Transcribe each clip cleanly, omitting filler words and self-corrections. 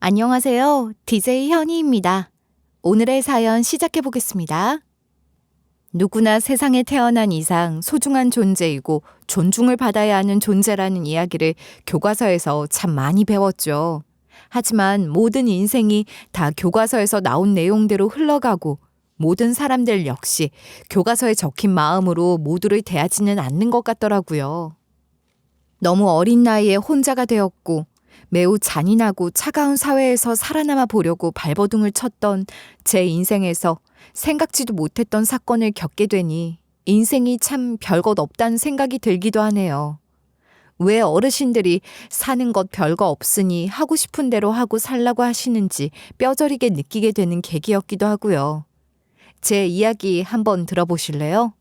안녕하세요. DJ 현희입니다. 오늘의 사연 시작해 보겠습니다. 누구나 세상에 태어난 이상 소중한 존재이고 존중을 받아야 하는 존재라는 이야기를 교과서에서 참 많이 배웠죠. 하지만 모든 인생이 다 교과서에서 나온 내용대로 흘러가고 모든 사람들 역시 교과서에 적힌 마음으로 모두를 대하지는 않는 것 같더라고요. 너무 어린 나이에 혼자가 되었고 매우 잔인하고 차가운 사회에서 살아남아 보려고 발버둥을 쳤던 제 인생에서 생각지도 못했던 사건을 겪게 되니 인생이 참 별것 없다는 생각이 들기도 하네요. 왜 어르신들이 사는 것 별거 없으니 하고 싶은 대로 하고 살라고 하시는지 뼈저리게 느끼게 되는 계기였기도 하고요. 제 이야기 한번 들어보실래요?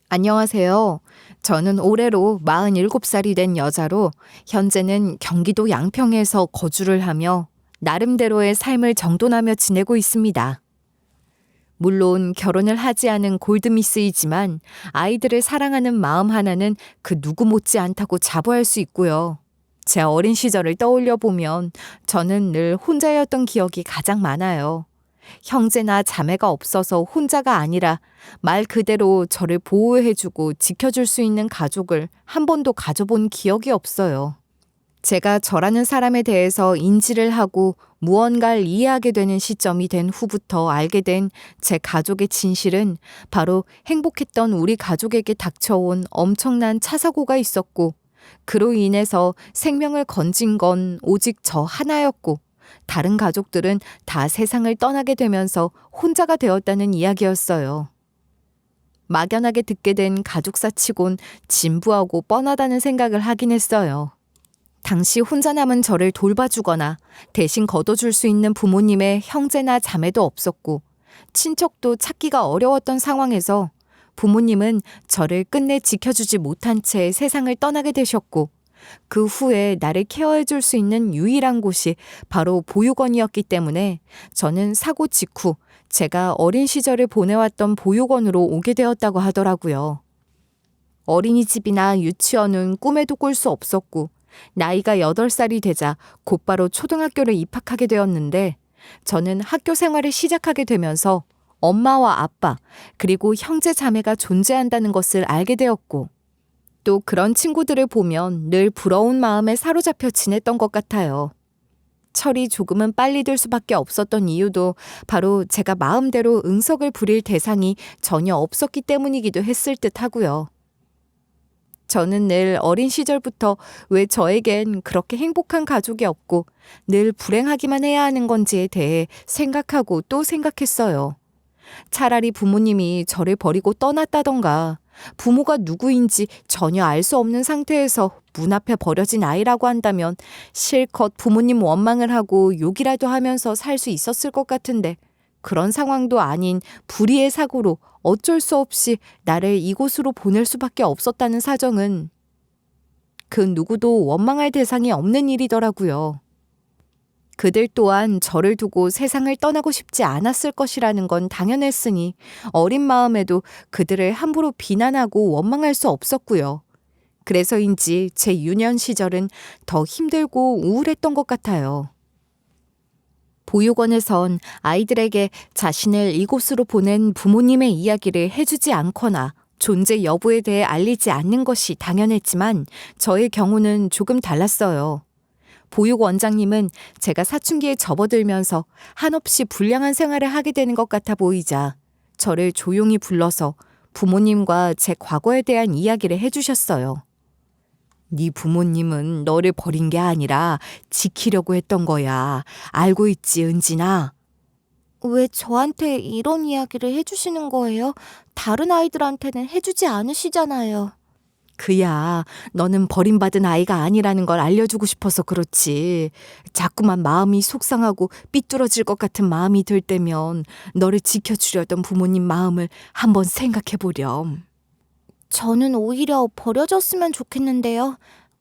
안녕하세요. 저는 올해로 47살이 된 여자로 현재는 경기도 양평에서 거주를 하며 나름대로의 삶을 정돈하며 지내고 있습니다. 물론 결혼을 하지 않은 골드미스이지만 아이들을 사랑하는 마음 하나는 그 누구 못지 않다고 자부할 수 있고요. 제 어린 시절을 떠올려 보면 저는 늘 혼자였던 기억이 가장 많아요. 형제나 자매가 없어서 혼자가 아니라 말 그대로 저를 보호해주고 지켜줄 수 있는 가족을 한 번도 가져본 기억이 없어요. 제가 저라는 사람에 대해서 인지를 하고 무언가를 이해하게 되는 시점이 된 후부터 알게 된 제 가족의 진실은 바로 행복했던 우리 가족에게 닥쳐온 엄청난 차사고가 있었고 그로 인해서 생명을 건진 건 오직 저 하나였고 다른 가족들은 다 세상을 떠나게 되면서 혼자가 되었다는 이야기였어요. 막연하게 듣게 된 가족사치곤 진부하고 뻔하다는 생각을 하긴 했어요. 당시 혼자 남은 저를 돌봐주거나 대신 걷어줄 수 있는 부모님의 형제나 자매도 없었고 친척도 찾기가 어려웠던 상황에서 부모님은 저를 끝내 지켜주지 못한 채 세상을 떠나게 되셨고 그 후에 나를 케어해줄 수 있는 유일한 곳이 바로 보육원이었기 때문에 저는 사고 직후 제가 어린 시절을 보내왔던 보육원으로 오게 되었다고 하더라고요. 어린이집이나 유치원은 꿈에도 꿀 수 없었고 나이가 8살이 되자 곧바로 초등학교를 입학하게 되었는데 저는 학교 생활을 시작하게 되면서 엄마와 아빠 그리고 형제 자매가 존재한다는 것을 알게 되었고 또 그런 친구들을 보면 늘 부러운 마음에 사로잡혀 지냈던 것 같아요. 철이 조금은 빨리 들 수밖에 없었던 이유도 바로 제가 마음대로 응석을 부릴 대상이 전혀 없었기 때문이기도 했을 듯 하고요. 저는 늘 어린 시절부터 왜 저에겐 그렇게 행복한 가족이 없고 늘 불행하기만 해야 하는 건지에 대해 생각하고 또 생각했어요. 차라리 부모님이 저를 버리고 떠났다던가 부모가 누구인지 전혀 알 수 없는 상태에서 문 앞에 버려진 아이라고 한다면 실컷 부모님 원망을 하고 욕이라도 하면서 살 수 있었을 것 같은데 그런 상황도 아닌 불의의 사고로 어쩔 수 없이 나를 이곳으로 보낼 수밖에 없었다는 사정은 그 누구도 원망할 대상이 없는 일이더라고요. 그들 또한 저를 두고 세상을 떠나고 싶지 않았을 것이라는 건 당연했으니 어린 마음에도 그들을 함부로 비난하고 원망할 수 없었고요. 그래서인지 제 유년 시절은 더 힘들고 우울했던 것 같아요. 보육원에선 아이들에게 자신을 이곳으로 보낸 부모님의 이야기를 해주지 않거나 존재 여부에 대해 알리지 않는 것이 당연했지만 저의 경우는 조금 달랐어요. 보육 원장님은 제가 사춘기에 접어들면서 한없이 불량한 생활을 하게 되는 것 같아 보이자 저를 조용히 불러서 부모님과 제 과거에 대한 이야기를 해주셨어요. 네 부모님은 너를 버린 게 아니라 지키려고 했던 거야. 알고 있지, 은진아? 왜 저한테 이런 이야기를 해주시는 거예요? 다른 아이들한테는 해주지 않으시잖아요. 그야, 너는 버림받은 아이가 아니라는 걸 알려주고 싶어서 그렇지. 자꾸만 마음이 속상하고 삐뚤어질 것 같은 마음이 들 때면 너를 지켜주려던 부모님 마음을 한번 생각해보렴. 저는 오히려 버려졌으면 좋겠는데요.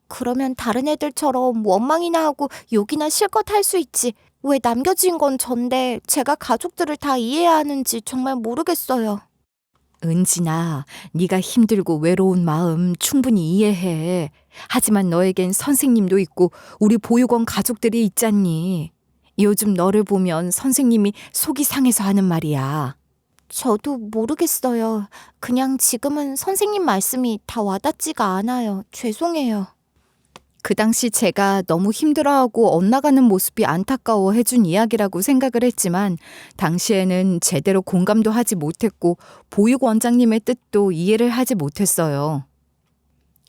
그러면 다른 애들처럼 원망이나 하고 욕이나 실컷 할 수 있지. 왜 남겨진 건 전데 제가 가족들을 다 이해해야 하는지 정말 모르겠어요. 은진아, 네가 힘들고 외로운 마음 충분히 이해해. 하지만 너에겐 선생님도 있고 우리 보육원 가족들이 있잖니. 요즘 너를 보면 선생님이 속이 상해서 하는 말이야. 저도 모르겠어요. 그냥 지금은 선생님 말씀이 다 와닿지가 않아요. 죄송해요. 그 당시 제가 너무 힘들어하고 엇나가는 모습이 안타까워 해준 이야기라고 생각을 했지만 당시에는 제대로 공감도 하지 못했고 보육원장님의 뜻도 이해를 하지 못했어요.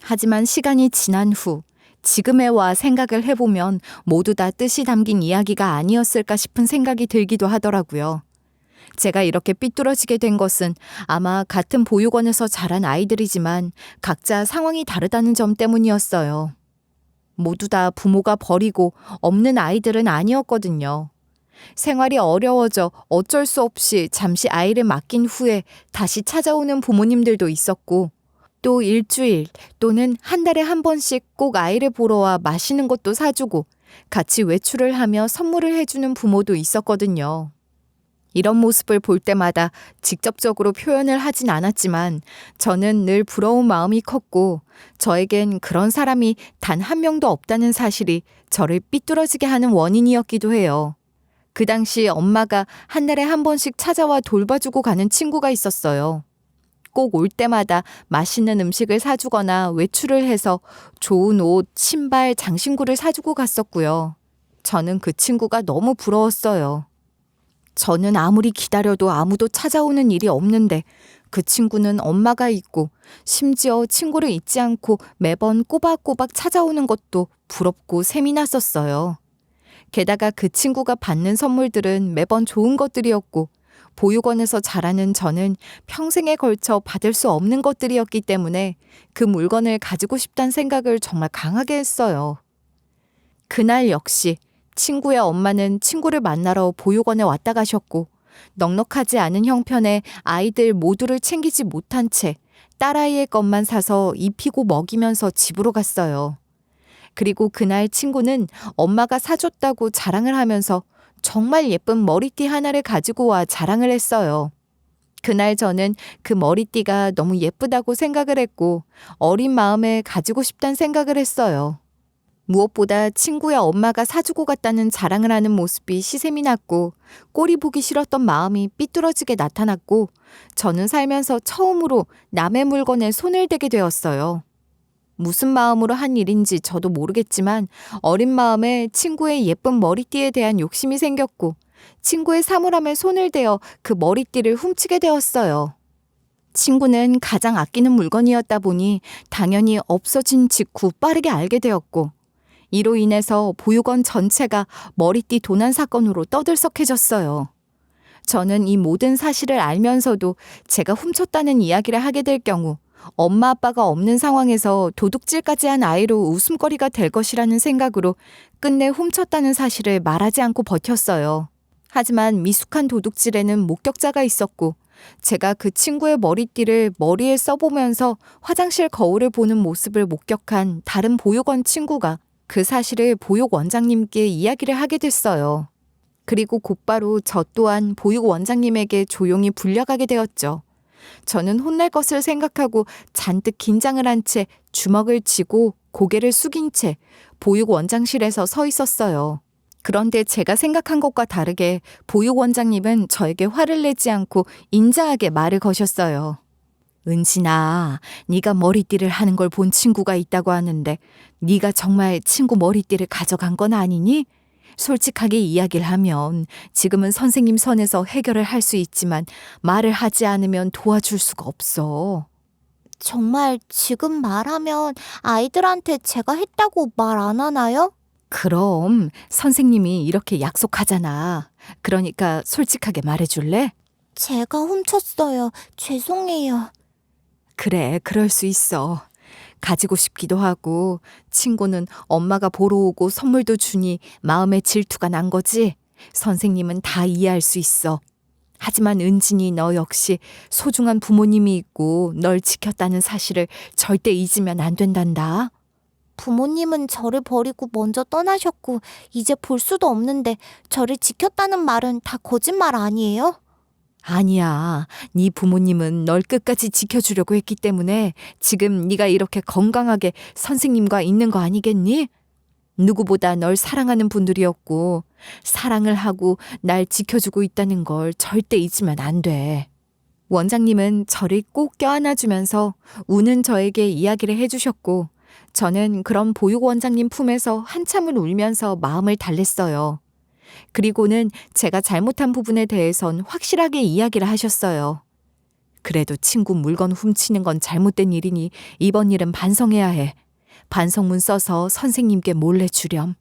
하지만 시간이 지난 후 지금에 와 생각을 해보면 모두 다 뜻이 담긴 이야기가 아니었을까 싶은 생각이 들기도 하더라고요. 제가 이렇게 삐뚤어지게 된 것은 아마 같은 보육원에서 자란 아이들이지만 각자 상황이 다르다는 점 때문이었어요. 모두 다 부모가 버리고 없는 아이들은 아니었거든요. 생활이 어려워져 어쩔 수 없이 잠시 아이를 맡긴 후에 다시 찾아오는 부모님들도 있었고 또 일주일 또는 한 달에 한 번씩 꼭 아이를 보러 와 맛있는 것도 사주고 같이 외출을 하며 선물을 해주는 부모도 있었거든요. 이런 모습을 볼 때마다 직접적으로 표현을 하진 않았지만 저는 늘 부러운 마음이 컸고 저에겐 그런 사람이 단 한 명도 없다는 사실이 저를 삐뚤어지게 하는 원인이었기도 해요. 그 당시 엄마가 한 달에 한 번씩 찾아와 돌봐주고 가는 친구가 있었어요. 꼭 올 때마다 맛있는 음식을 사주거나 외출을 해서 좋은 옷, 신발, 장신구를 사주고 갔었고요. 저는 그 친구가 너무 부러웠어요. 저는 아무리 기다려도 아무도 찾아오는 일이 없는데 그 친구는 엄마가 있고 심지어 친구를 잊지 않고 매번 꼬박꼬박 찾아오는 것도 부럽고 셈이 났었어요. 게다가 그 친구가 받는 선물들은 매번 좋은 것들이었고 보육원에서 자라는 저는 평생에 걸쳐 받을 수 없는 것들이었기 때문에 그 물건을 가지고 싶다는 생각을 정말 강하게 했어요. 그날 역시 친구의 엄마는 친구를 만나러 보육원에 왔다 가셨고 넉넉하지 않은 형편에 아이들 모두를 챙기지 못한 채 딸아이의 것만 사서 입히고 먹이면서 집으로 갔어요. 그리고 그날 친구는 엄마가 사줬다고 자랑을 하면서 정말 예쁜 머리띠 하나를 가지고 와 자랑을 했어요. 그날 저는 그 머리띠가 너무 예쁘다고 생각을 했고 어린 마음에 가지고 싶다는 생각을 했어요. 무엇보다 친구의 엄마가 사주고 갔다는 자랑을 하는 모습이 시샘이 났고 꼴이 보기 싫었던 마음이 삐뚤어지게 나타났고 저는 살면서 처음으로 남의 물건에 손을 대게 되었어요. 무슨 마음으로 한 일인지 저도 모르겠지만 어린 마음에 친구의 예쁜 머리띠에 대한 욕심이 생겼고 친구의 사물함에 손을 대어 그 머리띠를 훔치게 되었어요. 친구는 가장 아끼는 물건이었다 보니 당연히 없어진 직후 빠르게 알게 되었고 이로 인해서 보육원 전체가 머리띠 도난 사건으로 떠들썩해졌어요. 저는 이 모든 사실을 알면서도 제가 훔쳤다는 이야기를 하게 될 경우 엄마 아빠가 없는 상황에서 도둑질까지 한 아이로 웃음거리가 될 것이라는 생각으로 끝내 훔쳤다는 사실을 말하지 않고 버텼어요. 하지만 미숙한 도둑질에는 목격자가 있었고 제가 그 친구의 머리띠를 머리에 써보면서 화장실 거울을 보는 모습을 목격한 다른 보육원 친구가 그 사실을 보육원장님께 이야기를 하게 됐어요. 그리고 곧바로 저 또한 보육원장님에게 조용히 불려가게 되었죠. 저는 혼날 것을 생각하고 잔뜩 긴장을 한 채 주먹을 쥐고 고개를 숙인 채 보육원장실에서 서 있었어요. 그런데 제가 생각한 것과 다르게 보육원장님은 저에게 화를 내지 않고 인자하게 말을 거셨어요. 은진아, 네가 머리띠를 하는 걸 본 친구가 있다고 하는데 네가 정말 친구 머리띠를 가져간 건 아니니? 솔직하게 이야기를 하면 지금은 선생님 선에서 해결을 할 수 있지만 말을 하지 않으면 도와줄 수가 없어. 정말 지금 말하면 아이들한테 제가 했다고 말 안 하나요? 그럼 선생님이 이렇게 약속하잖아. 그러니까 솔직하게 말해줄래? 제가 훔쳤어요. 죄송해요. 그래, 그럴 수 있어. 가지고 싶기도 하고 친구는 엄마가 보러 오고 선물도 주니 마음에 질투가 난 거지. 선생님은 다 이해할 수 있어. 하지만 은진이 너 역시 소중한 부모님이 있고 널 지켰다는 사실을 절대 잊으면 안 된단다. 부모님은 저를 버리고 먼저 떠나셨고 이제 볼 수도 없는데 저를 지켰다는 말은 다 거짓말 아니에요? 아니야. 네 부모님은 널 끝까지 지켜주려고 했기 때문에 지금 네가 이렇게 건강하게 선생님과 있는 거 아니겠니? 누구보다 널 사랑하는 분들이었고 사랑을 하고 날 지켜주고 있다는 걸 절대 잊으면 안 돼. 원장님은 저를 꼭 껴안아주면서 우는 저에게 이야기를 해주셨고 저는 그런 보육 원장님 품에서 한참을 울면서 마음을 달랬어요. 그리고는 제가 잘못한 부분에 대해선 확실하게 이야기를 하셨어요. 그래도 친구 물건 훔치는 건 잘못된 일이니 이번 일은 반성해야 해. 반성문 써서 선생님께 몰래 주렴.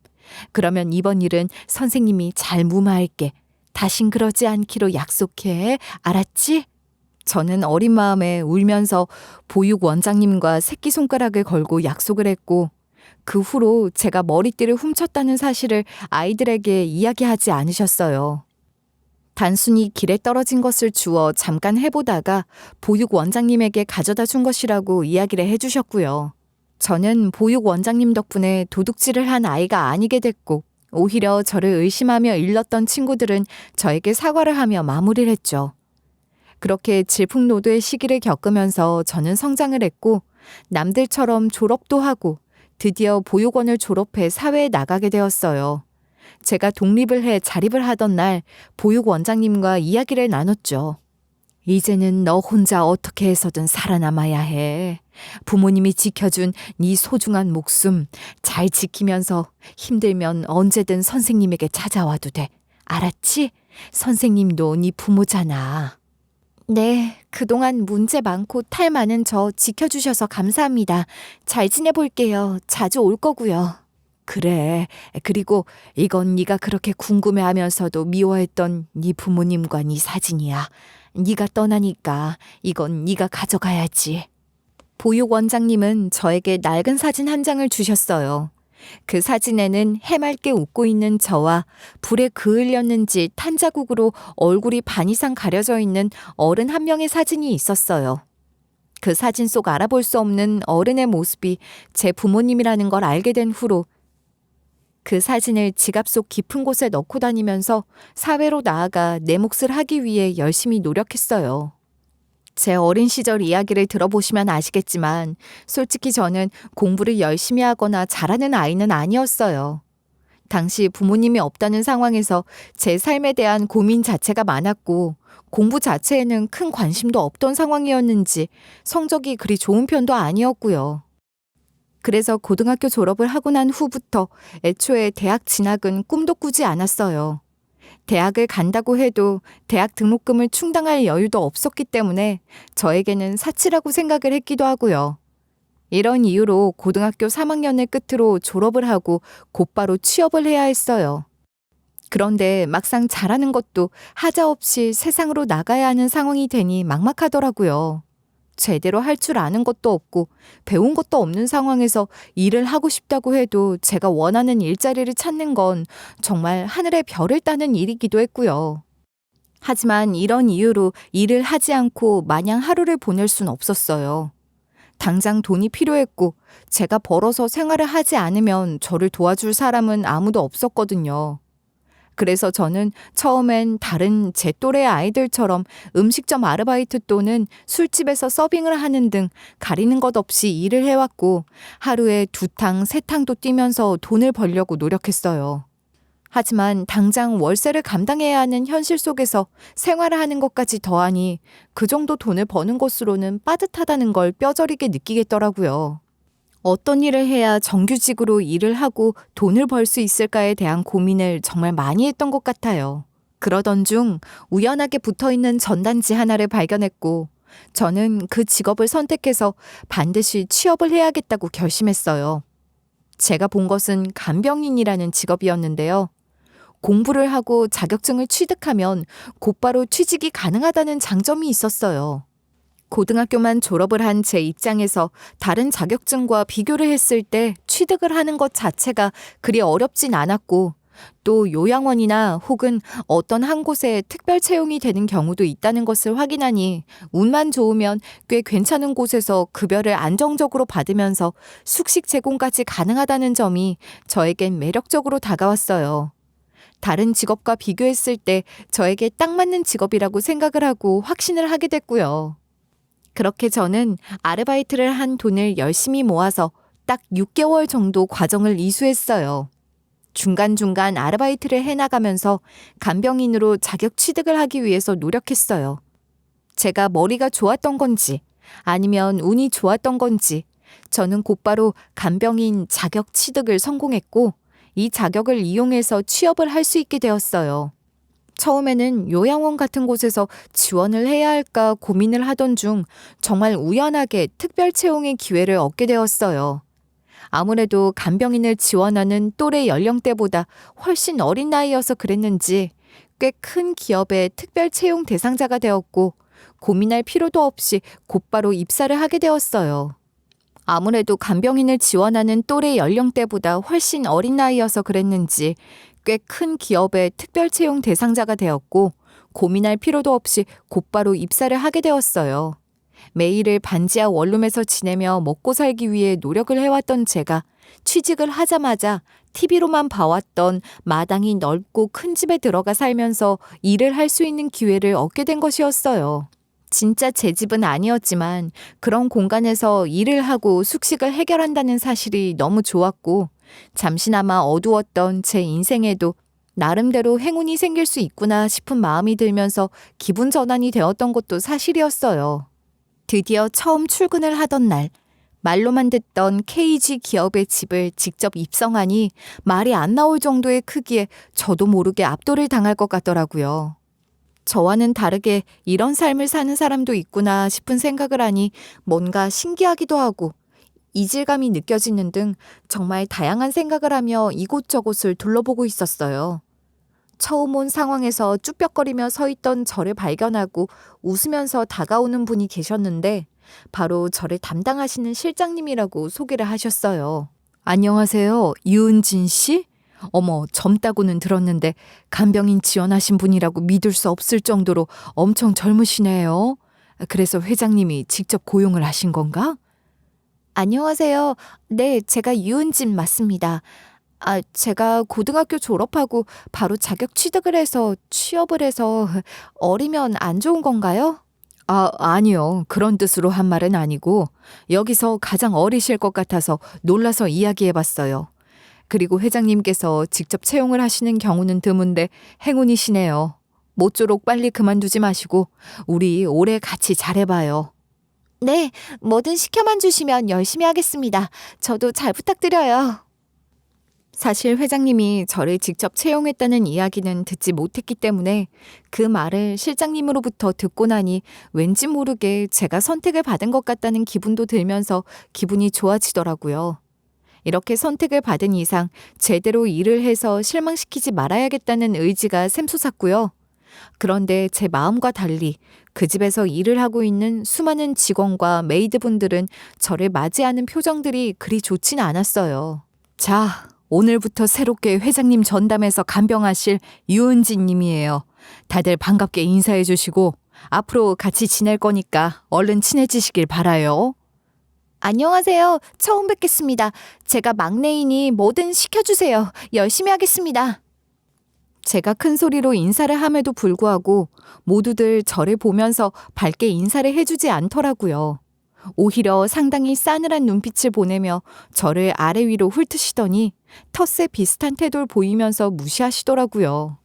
그러면 이번 일은 선생님이 잘 무마할게. 다신 그러지 않기로 약속해. 알았지? 저는 어린 마음에 울면서 보육 원장님과 새끼손가락을 걸고 약속을 했고 그 후로 제가 머리띠를 훔쳤다는 사실을 아이들에게 이야기하지 않으셨어요. 단순히 길에 떨어진 것을 주워 잠깐 해보다가 보육 원장님에게 가져다 준 것이라고 이야기를 해주셨고요. 저는 보육 원장님 덕분에 도둑질을 한 아이가 아니게 됐고 오히려 저를 의심하며 일렀던 친구들은 저에게 사과를 하며 마무리를 했죠. 그렇게 질풍노도의 시기를 겪으면서 저는 성장을 했고 남들처럼 졸업도 하고 드디어 보육원을 졸업해 사회에 나가게 되었어요. 제가 독립을 해 자립을 하던 날 보육 원장님과 이야기를 나눴죠. 이제는 너 혼자 어떻게 해서든 살아남아야 해. 부모님이 지켜준 네 소중한 목숨 잘 지키면서 힘들면 언제든 선생님에게 찾아와도 돼. 알았지? 선생님도 네 부모잖아. 네, 그동안 문제 많고 탈 많은 저 지켜주셔서 감사합니다. 잘 지내볼게요. 자주 올 거고요. 그래. 그리고 이건 네가 그렇게 궁금해하면서도 미워했던 네 부모님과 네 사진이야. 네가 떠나니까 이건 네가 가져가야지. 보육 원장님은 저에게 낡은 사진 한 장을 주셨어요. 그 사진에는 해맑게 웃고 있는 저와 불에 그을렸는지 탄 자국으로 얼굴이 반 이상 가려져 있는 어른 한 명의 사진이 있었어요. 그 사진 속 알아볼 수 없는 어른의 모습이 제 부모님이라는 걸 알게 된 후로 그 사진을 지갑 속 깊은 곳에 넣고 다니면서 사회로 나아가 내 몫을 하기 위해 열심히 노력했어요. 제 어린 시절 이야기를 들어보시면 아시겠지만 솔직히 저는 공부를 열심히 하거나 잘하는 아이는 아니었어요. 당시 부모님이 없다는 상황에서 제 삶에 대한 고민 자체가 많았고 공부 자체에는 큰 관심도 없던 상황이었는지 성적이 그리 좋은 편도 아니었고요. 그래서 고등학교 졸업을 하고 난 후부터 애초에 대학 진학은 꿈도 꾸지 않았어요. 대학을 간다고 해도 대학 등록금을 충당할 여유도 없었기 때문에 저에게는 사치라고 생각을 했기도 하고요. 이런 이유로 고등학교 3학년을 끝으로 졸업을 하고 곧바로 취업을 해야 했어요. 그런데 막상 잘하는 것도 하자없이 세상으로 나가야 하는 상황이 되니 막막하더라고요. 제대로 할 줄 아는 것도 없고 배운 것도 없는 상황에서 일을 하고 싶다고 해도 제가 원하는 일자리를 찾는 건 정말 하늘의 별을 따는 일이기도 했고요. 하지만 이런 이유로 일을 하지 않고 마냥 하루를 보낼 순 없었어요. 당장 돈이 필요했고 제가 벌어서 생활을 하지 않으면 저를 도와줄 사람은 아무도 없었거든요. 그래서 저는 처음엔 다른 제 또래 아이들처럼 음식점 아르바이트 또는 술집에서 서빙을 하는 등 가리는 것 없이 일을 해왔고 하루에 2탕, 3탕도 뛰면서 돈을 벌려고 노력했어요. 하지만 당장 월세를 감당해야 하는 현실 속에서 생활을 하는 것까지 더하니 그 정도 돈을 버는 것으로는 빠듯하다는 걸 뼈저리게 느끼겠더라고요. 어떤 일을 해야 정규직으로 일을 하고 돈을 벌 수 있을까에 대한 고민을 정말 많이 했던 것 같아요. 그러던 중 우연하게 붙어있는 전단지 하나를 발견했고 저는 그 직업을 선택해서 반드시 취업을 해야겠다고 결심했어요. 제가 본 것은 간병인이라는 직업이었는데요. 공부를 하고 자격증을 취득하면 곧바로 취직이 가능하다는 장점이 있었어요. 고등학교만 졸업을 한 제 입장에서 다른 자격증과 비교를 했을 때 취득을 하는 것 자체가 그리 어렵진 않았고 또 요양원이나 혹은 어떤 한 곳에 특별 채용이 되는 경우도 있다는 것을 확인하니 운만 좋으면 꽤 괜찮은 곳에서 급여를 안정적으로 받으면서 숙식 제공까지 가능하다는 점이 저에겐 매력적으로 다가왔어요. 다른 직업과 비교했을 때 저에게 딱 맞는 직업이라고 생각을 하고 확신을 하게 됐고요. 그렇게 저는 아르바이트를 한 돈을 열심히 모아서 딱 6개월 정도 과정을 이수했어요. 중간중간 아르바이트를 해나가면서 간병인으로 자격 취득을 하기 위해서 노력했어요. 제가 머리가 좋았던 건지 아니면 운이 좋았던 건지 저는 곧바로 간병인 자격 취득을 성공했고 이 자격을 이용해서 취업을 할 수 있게 되었어요. 처음에는 요양원 같은 곳에서 지원을 해야 할까 고민을 하던 중 정말 우연하게 특별 채용의 기회를 얻게 되었어요. 아무래도 간병인을 지원하는 또래 연령대보다 훨씬 어린 나이여서 그랬는지 꽤 큰 기업의 특별 채용 대상자가 되었고 고민할 필요도 없이 곧바로 입사를 하게 되었어요. 아무래도 간병인을 지원하는 또래 연령대보다 훨씬 어린 나이여서 그랬는지 꽤 큰 기업의 특별 채용 대상자가 되었고 고민할 필요도 없이 곧바로 입사를 하게 되었어요. 매일을 반지하 원룸에서 지내며 먹고 살기 위해 노력을 해왔던 제가 취직을 하자마자 TV로만 봐왔던 마당이 넓고 큰 집에 들어가 살면서 일을 할 수 있는 기회를 얻게 된 것이었어요. 진짜 제 집은 아니었지만 그런 공간에서 일을 하고 숙식을 해결한다는 사실이 너무 좋았고 잠시나마 어두웠던 제 인생에도 나름대로 행운이 생길 수 있구나 싶은 마음이 들면서 기분 전환이 되었던 것도 사실이었어요. 드디어 처음 출근을 하던 날, 말로만 듣던 KG 기업의 집을 직접 입성하니 말이 안 나올 정도의 크기에 저도 모르게 압도를 당할 것 같더라고요. 저와는 다르게 이런 삶을 사는 사람도 있구나 싶은 생각을 하니 뭔가 신기하기도 하고 이질감이 느껴지는 등 정말 다양한 생각을 하며 이곳저곳을 둘러보고 있었어요. 처음 온 상황에서 쭈뼛거리며 서 있던 저를 발견하고 웃으면서 다가오는 분이 계셨는데 바로 저를 담당하시는 실장님이라고 소개를 하셨어요. 안녕하세요. 유은진 씨? 어머, 젊다고는 들었는데 간병인 지원하신 분이라고 믿을 수 없을 정도로 엄청 젊으시네요. 그래서 회장님이 직접 고용을 하신 건가? 안녕하세요. 네, 제가 유은진 맞습니다. 제가 고등학교 졸업하고 바로 자격 취득을 해서 취업을 해서 어리면 안 좋은 건가요? 아니요. 그런 뜻으로 한 말은 아니고 여기서 가장 어리실 것 같아서 놀라서 이야기해봤어요. 그리고 회장님께서 직접 채용을 하시는 경우는 드문데 행운이시네요. 모쪼록 빨리 그만두지 마시고 우리 오래 같이 잘해봐요. 네, 뭐든 시켜만 주시면 열심히 하겠습니다. 저도 잘 부탁드려요. 사실 회장님이 저를 직접 채용했다는 이야기는 듣지 못했기 때문에 그 말을 실장님으로부터 듣고 나니 왠지 모르게 제가 선택을 받은 것 같다는 기분도 들면서 기분이 좋아지더라고요. 이렇게 선택을 받은 이상 제대로 일을 해서 실망시키지 말아야겠다는 의지가 샘솟았고요. 그런데 제 마음과 달리 그 집에서 일을 하고 있는 수많은 직원과 메이드분들은 저를 맞이하는 표정들이 그리 좋지는 않았어요. 자, 오늘부터 새롭게 회장님 전담해서 간병하실 유은진 님이에요. 다들 반갑게 인사해 주시고 앞으로 같이 지낼 거니까 얼른 친해지시길 바라요. 안녕하세요. 처음 뵙겠습니다. 제가 막내이니 뭐든 시켜주세요. 열심히 하겠습니다. 제가 큰 소리로 인사를 함에도 불구하고 모두들 저를 보면서 밝게 인사를 해주지 않더라고요. 오히려 상당히 싸늘한 눈빛을 보내며 저를 아래 위로 훑으시더니 텃세 비슷한 태도를 보이면서 무시하시더라고요.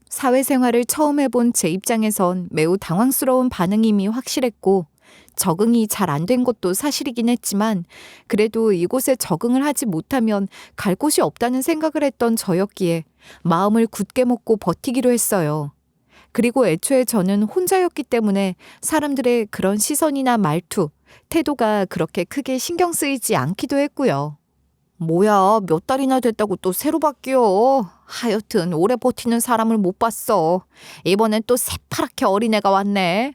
사회생활을 처음 해본 제 입장에선 매우 당황스러운 반응임이 확실했고 적응이 잘 안 된 것도 사실이긴 했지만 그래도 이곳에 적응을 하지 못하면 갈 곳이 없다는 생각을 했던 저였기에 마음을 굳게 먹고 버티기로 했어요. 그리고 애초에 저는 혼자였기 때문에 사람들의 그런 시선이나 말투, 태도가 그렇게 크게 신경 쓰이지 않기도 했고요. 뭐야, 몇 달이나 됐다고 또 새로 바뀌어. 하여튼 오래 버티는 사람을 못 봤어. 이번엔 또 새파랗게 어린애가 왔네.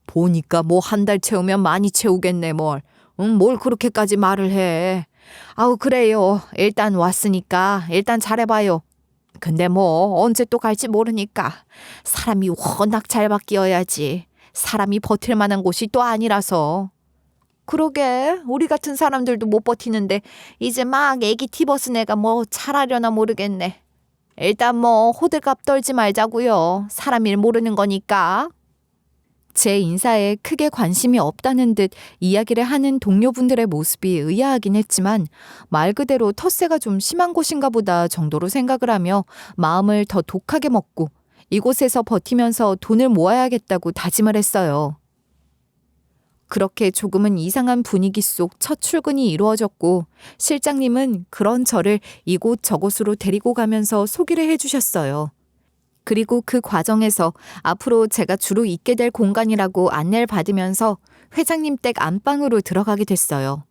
보니까 뭐 한 달 채우면 많이 채우겠네 뭘. 뭘 그렇게까지 말을 해. 아우 그래요. 일단 왔으니까 일단 잘해봐요. 근데 뭐 언제 또 갈지 모르니까 사람이 워낙 잘 바뀌어야지. 사람이 버틸 만한 곳이 또 아니라서. 그러게 우리 같은 사람들도 못 버티는데 이제 막 애기 티버스 애가 뭐 잘하려나 모르겠네. 일단 뭐 호들갑 떨지 말자고요. 사람 일 모르는 거니까. 제 인사에 크게 관심이 없다는 듯 이야기를 하는 동료분들의 모습이 의아하긴 했지만 말 그대로 텃세가 좀 심한 곳인가 보다 정도로 생각을 하며 마음을 더 독하게 먹고 이곳에서 버티면서 돈을 모아야겠다고 다짐을 했어요. 그렇게 조금은 이상한 분위기 속 첫 출근이 이루어졌고 실장님은 그런 저를 이곳저곳으로 데리고 가면서 소개를 해주셨어요. 그리고 그 과정에서 앞으로 제가 주로 있게 될 공간이라고 안내를 받으면서 회장님 댁 안방으로 들어가게 됐어요.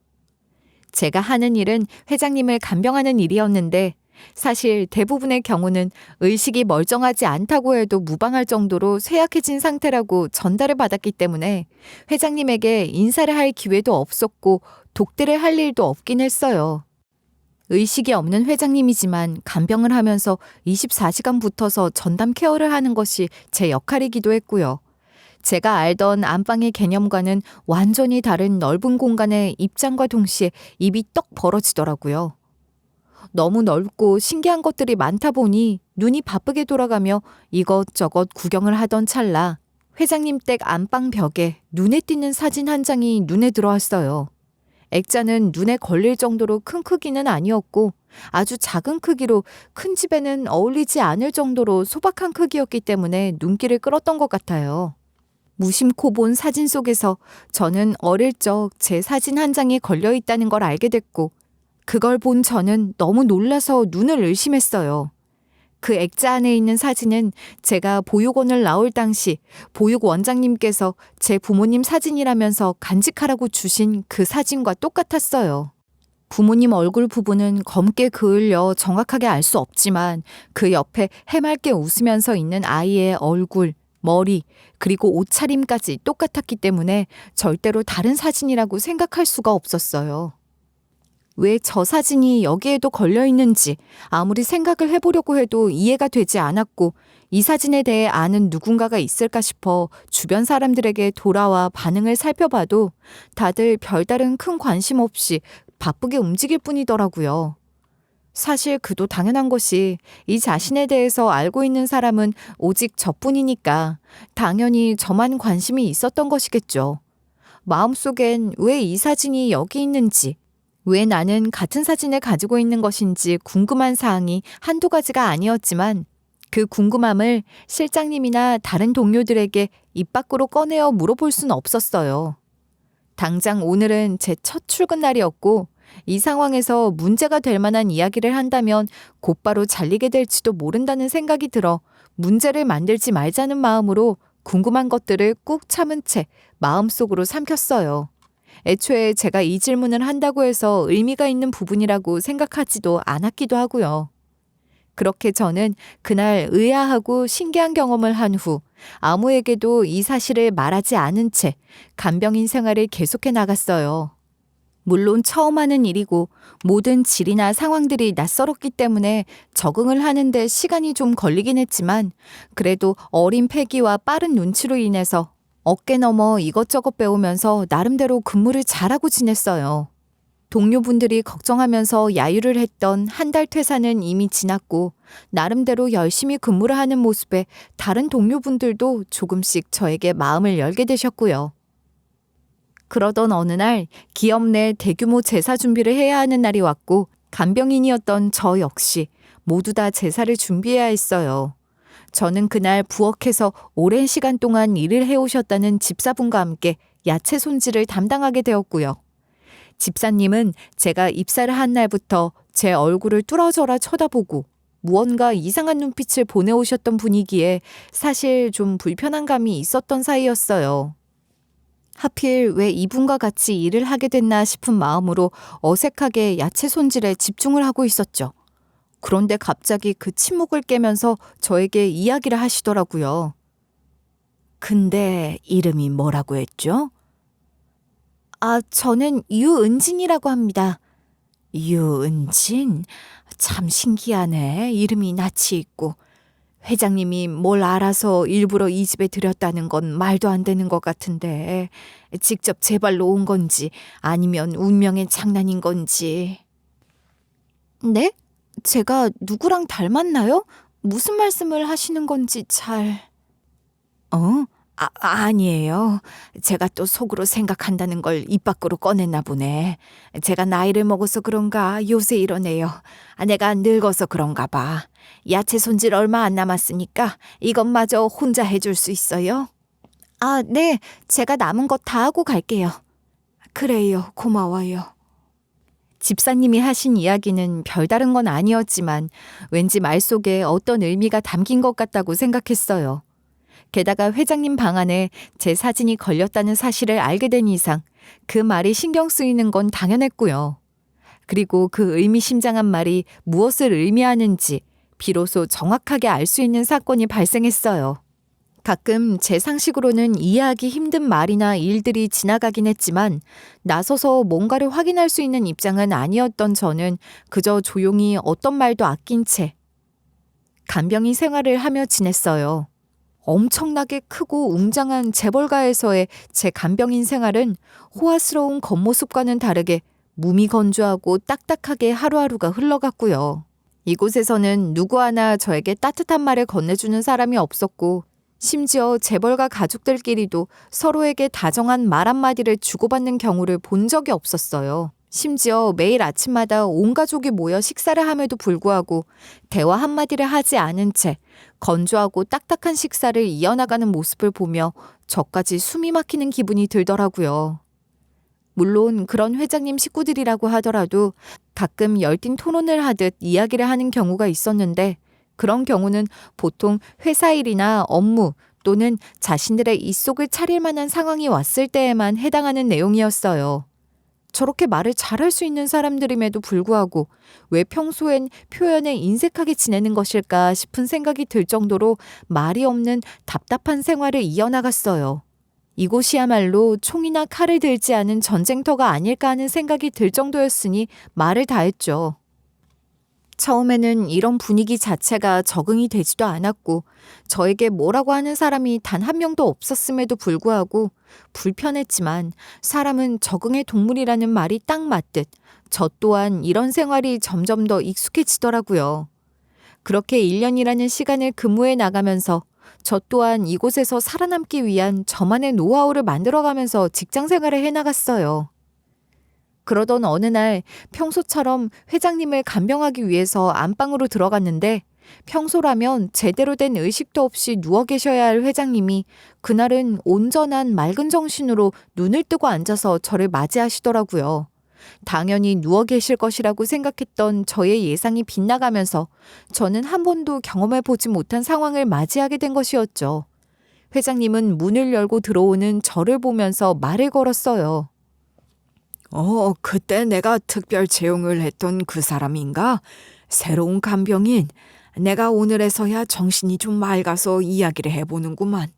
제가 하는 일은 회장님을 간병하는 일이었는데 사실 대부분의 경우는 의식이 멀쩡하지 않다고 해도 무방할 정도로 쇠약해진 상태라고 전달을 받았기 때문에 회장님에게 인사를 할 기회도 없었고 독대를 할 일도 없긴 했어요. 의식이 없는 회장님이지만 간병을 하면서 24시간 붙어서 전담 케어를 하는 것이 제 역할이기도 했고요. 제가 알던 안방의 개념과는 완전히 다른 넓은 공간에 입장과 동시에 입이 떡 벌어지더라고요. 너무 넓고 신기한 것들이 많다 보니 눈이 바쁘게 돌아가며 이것저것 구경을 하던 찰나 회장님 댁 안방 벽에 눈에 띄는 사진 한 장이 눈에 들어왔어요. 액자는 눈에 걸릴 정도로 큰 크기는 아니었고 아주 작은 크기로 큰 집에는 어울리지 않을 정도로 소박한 크기였기 때문에 눈길을 끌었던 것 같아요. 무심코 본 사진 속에서 저는 어릴 적 제 사진 한 장이 걸려 있다는 걸 알게 됐고 그걸 본 저는 너무 놀라서 눈을 의심했어요. 그 액자 안에 있는 사진은 제가 보육원을 나올 당시 보육 원장님께서 제 부모님 사진이라면서 간직하라고 주신 그 사진과 똑같았어요. 부모님 얼굴 부분은 검게 그을려 정확하게 알 수 없지만 그 옆에 해맑게 웃으면서 있는 아이의 얼굴, 머리, 그리고 옷차림까지 똑같았기 때문에 절대로 다른 사진이라고 생각할 수가 없었어요. 왜 저 사진이 여기에도 걸려 있는지 아무리 생각을 해보려고 해도 이해가 되지 않았고 이 사진에 대해 아는 누군가가 있을까 싶어 주변 사람들에게 돌아와 반응을 살펴봐도 다들 별다른 큰 관심 없이 바쁘게 움직일 뿐이더라고요. 사실 그도 당연한 것이 이 자신에 대해서 알고 있는 사람은 오직 저뿐이니까 당연히 저만 관심이 있었던 것이겠죠. 마음속엔 왜 이 사진이 여기 있는지 왜 나는 같은 사진을 가지고 있는 것인지 궁금한 사항이 한두 가지가 아니었지만 그 궁금함을 실장님이나 다른 동료들에게 입 밖으로 꺼내어 물어볼 수는 없었어요. 당장 오늘은 제 첫 출근 날이었고 이 상황에서 문제가 될 만한 이야기를 한다면 곧바로 잘리게 될지도 모른다는 생각이 들어 문제를 만들지 말자는 마음으로 궁금한 것들을 꾹 참은 채 마음속으로 삼켰어요. 애초에 제가 이 질문을 한다고 해서 의미가 있는 부분이라고 생각하지도 않았기도 하고요. 그렇게 저는 그날 의아하고 신기한 경험을 한 후 아무에게도 이 사실을 말하지 않은 채 간병인 생활을 계속해 나갔어요. 물론 처음 하는 일이고 모든 질이나 상황들이 낯설었기 때문에 적응을 하는데 시간이 좀 걸리긴 했지만 그래도 어린 패기와 빠른 눈치로 인해서 어깨 너머 이것저것 배우면서 나름대로 근무를 잘하고 지냈어요. 동료분들이 걱정하면서 야유를 했던 한 달 퇴사는 이미 지났고 나름대로 열심히 근무를 하는 모습에 다른 동료분들도 조금씩 저에게 마음을 열게 되셨고요. 그러던 어느 날 기업 내 대규모 제사 준비를 해야 하는 날이 왔고 간병인이었던 저 역시 모두 다 제사를 준비해야 했어요. 저는 그날 부엌에서 오랜 시간 동안 일을 해오셨다는 집사분과 함께 야채 손질을 담당하게 되었고요. 집사님은 제가 입사를 한 날부터 제 얼굴을 뚫어져라 쳐다보고 무언가 이상한 눈빛을 보내오셨던 분위기에 사실 좀 불편한 감이 있었던 사이였어요. 하필 왜 이분과 같이 일을 하게 됐나 싶은 마음으로 어색하게 야채 손질에 집중을 하고 있었죠. 그런데 갑자기 그 침묵을 깨면서 저에게 이야기를 하시더라고요. 근데 이름이 뭐라고 했죠? 저는 유은진이라고 합니다. 유은진? 참 신기하네. 이름이 낯이 있고. 회장님이 뭘 알아서 일부러 이 집에 들였다는 건 말도 안 되는 것 같은데 직접 제 발로 온 건지 아니면 운명의 장난인 건지. 네? 제가 누구랑 닮았나요? 무슨 말씀을 하시는 건지 잘... 아니에요. 제가 또 속으로 생각한다는 걸 입 밖으로 꺼냈나 보네. 제가 나이를 먹어서 그런가 요새 이러네요. 내가 늙어서 그런가 봐. 야채 손질 얼마 안 남았으니까 이것마저 혼자 해줄 수 있어요? 네. 제가 남은 거 다 하고 갈게요. 그래요. 고마워요. 집사님이 하신 이야기는 별다른 건 아니었지만 왠지 말 속에 어떤 의미가 담긴 것 같다고 생각했어요. 게다가 회장님 방 안에 제 사진이 걸렸다는 사실을 알게 된 이상 그 말이 신경 쓰이는 건 당연했고요. 그리고 그 의미심장한 말이 무엇을 의미하는지 비로소 정확하게 알 수 있는 사건이 발생했어요. 가끔 제 상식으로는 이해하기 힘든 말이나 일들이 지나가긴 했지만 나서서 뭔가를 확인할 수 있는 입장은 아니었던 저는 그저 조용히 어떤 말도 아낀 채 간병인 생활을 하며 지냈어요. 엄청나게 크고 웅장한 재벌가에서의 제 간병인 생활은 호화스러운 겉모습과는 다르게 무미건조하고 딱딱하게 하루하루가 흘러갔고요. 이곳에서는 누구 하나 저에게 따뜻한 말을 건네주는 사람이 없었고 심지어 재벌가 가족들끼리도 서로에게 다정한 말 한마디를 주고받는 경우를 본 적이 없었어요. 심지어 매일 아침마다 온 가족이 모여 식사를 함에도 불구하고 대화 한마디를 하지 않은 채 건조하고 딱딱한 식사를 이어나가는 모습을 보며 저까지 숨이 막히는 기분이 들더라고요. 물론 그런 회장님 식구들이라고 하더라도 가끔 열띤 토론을 하듯 이야기를 하는 경우가 있었는데 그런 경우는 보통 회사 일이나 업무 또는 자신들의 입속을 차릴 만한 상황이 왔을 때에만 해당하는 내용이었어요. 저렇게 말을 잘할 수 있는 사람들임에도 불구하고 왜 평소엔 표현에 인색하게 지내는 것일까 싶은 생각이 들 정도로 말이 없는 답답한 생활을 이어나갔어요. 이곳이야말로 총이나 칼을 들지 않은 전쟁터가 아닐까 하는 생각이 들 정도였으니 말을 다했죠. 처음에는 이런 분위기 자체가 적응이 되지도 않았고 저에게 뭐라고 하는 사람이 단 한 명도 없었음에도 불구하고 불편했지만 사람은 적응의 동물이라는 말이 딱 맞듯 저 또한 이런 생활이 점점 더 익숙해지더라고요. 그렇게 1년이라는 시간을 근무해 나가면서 저 또한 이곳에서 살아남기 위한 저만의 노하우를 만들어가면서 직장 생활을 해나갔어요. 그러던 어느 날 평소처럼 회장님을 간병하기 위해서 안방으로 들어갔는데 평소라면 제대로 된 의식도 없이 누워 계셔야 할 회장님이 그날은 온전한 맑은 정신으로 눈을 뜨고 앉아서 저를 맞이하시더라고요. 당연히 누워 계실 것이라고 생각했던 저의 예상이 빗나가면서 저는 한 번도 경험해 보지 못한 상황을 맞이하게 된 것이었죠. 회장님은 문을 열고 들어오는 저를 보면서 말을 걸었어요. 그때 내가 특별 채용을 했던 그 사람인가? 새로운 간병인. 내가 오늘에서야 정신이 좀 맑아서 이야기를 해보는구만.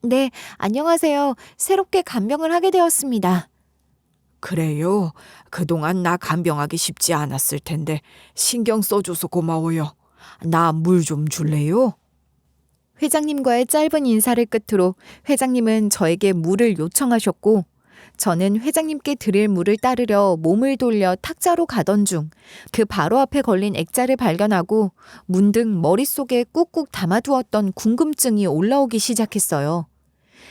네, 안녕하세요. 새롭게 간병을 하게 되었습니다. 그래요. 그동안 나 간병하기 쉽지 않았을 텐데 신경 써줘서 고마워요. 나 물 좀 줄래요? 회장님과의 짧은 인사를 끝으로 회장님은 저에게 물을 요청하셨고 저는 회장님께 드릴 물을 따르려 몸을 돌려 탁자로 가던 중 그 바로 앞에 걸린 액자를 발견하고 문득 머릿속에 꾹꾹 담아두었던 궁금증이 올라오기 시작했어요.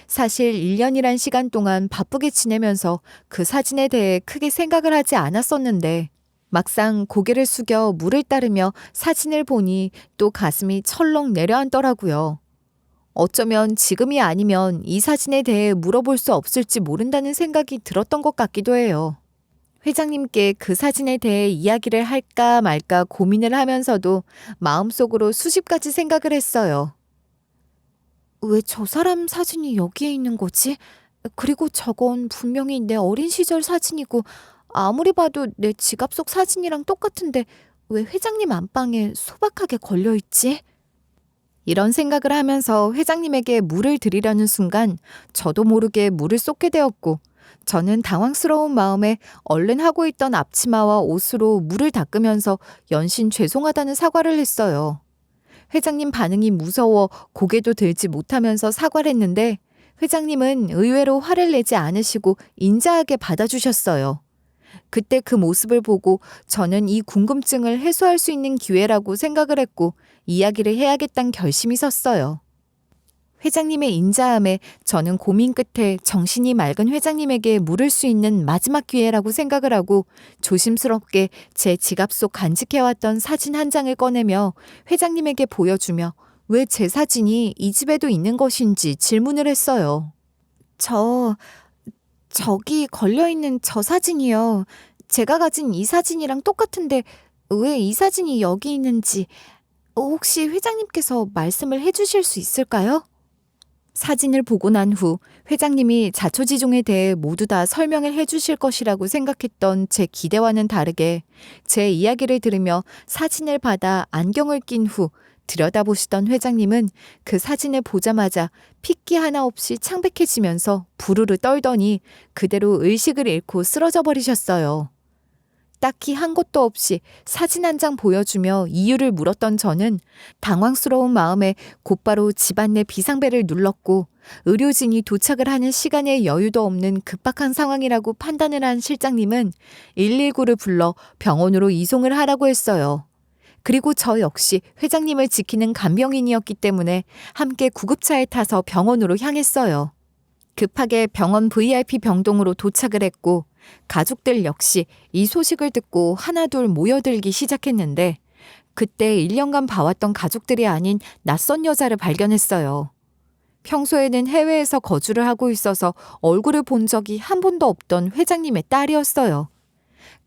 사실 1년이란 시간 동안 바쁘게 지내면서 그 사진에 대해 크게 생각을 하지 않았었는데 막상 고개를 숙여 물을 따르며 사진을 보니 또 가슴이 철렁 내려앉더라고요. 어쩌면 지금이 아니면 이 사진에 대해 물어볼 수 없을지 모른다는 생각이 들었던 것 같기도 해요. 회장님께 그 사진에 대해 이야기를 할까 말까 고민을 하면서도 마음속으로 수십 가지 생각을 했어요. 왜 저 사람 사진이 여기에 있는 거지? 그리고 저건 분명히 내 어린 시절 사진이고 아무리 봐도 내 지갑 속 사진이랑 똑같은데 왜 회장님 안방에 소박하게 걸려있지? 이런 생각을 하면서 회장님에게 물을 드리려는 순간 저도 모르게 물을 쏟게 되었고 저는 당황스러운 마음에 얼른 하고 있던 앞치마와 옷으로 물을 닦으면서 연신 죄송하다는 사과를 했어요. 회장님 반응이 무서워 고개도 들지 못하면서 사과를 했는데 회장님은 의외로 화를 내지 않으시고 인자하게 받아주셨어요. 그때 그 모습을 보고 저는 이 궁금증을 해소할 수 있는 기회라고 생각을 했고 이야기를 해야겠다는 결심이 섰어요. 회장님의 인자함에 저는 고민 끝에 정신이 맑은 회장님에게 물을 수 있는 마지막 기회라고 생각을 하고 조심스럽게 제 지갑 속 간직해왔던 사진 한 장을 꺼내며 회장님에게 보여주며 왜 제 사진이 이 집에도 있는 것인지 질문을 했어요. 저기 걸려있는 저 사진이요. 제가 가진 이 사진이랑 똑같은데 왜 이 사진이 여기 있는지 혹시 회장님께서 말씀을 해주실 수 있을까요? 사진을 보고 난 후 회장님이 자초지종에 대해 모두 다 설명을 해주실 것이라고 생각했던 제 기대와는 다르게 제 이야기를 들으며 사진을 받아 안경을 낀 후 들여다보시던 회장님은 그 사진을 보자마자 핏기 하나 없이 창백해지면서 부르르 떨더니 그대로 의식을 잃고 쓰러져 버리셨어요. 딱히 한 것도 없이 사진 한 장 보여주며 이유를 물었던 저는 당황스러운 마음에 곧바로 집 안내 비상벨을 눌렀고 의료진이 도착을 하는 시간의 여유도 없는 급박한 상황이라고 판단을 한 실장님은 119를 불러 병원으로 이송을 하라고 했어요. 그리고 저 역시 회장님을 지키는 간병인이었기 때문에 함께 구급차에 타서 병원으로 향했어요. 급하게 병원 VIP 병동으로 도착을 했고 가족들 역시 이 소식을 듣고 하나둘 모여들기 시작했는데 그때 1년간 봐왔던 가족들이 아닌 낯선 여자를 발견했어요. 평소에는 해외에서 거주를 하고 있어서 얼굴을 본 적이 한 번도 없던 회장님의 딸이었어요.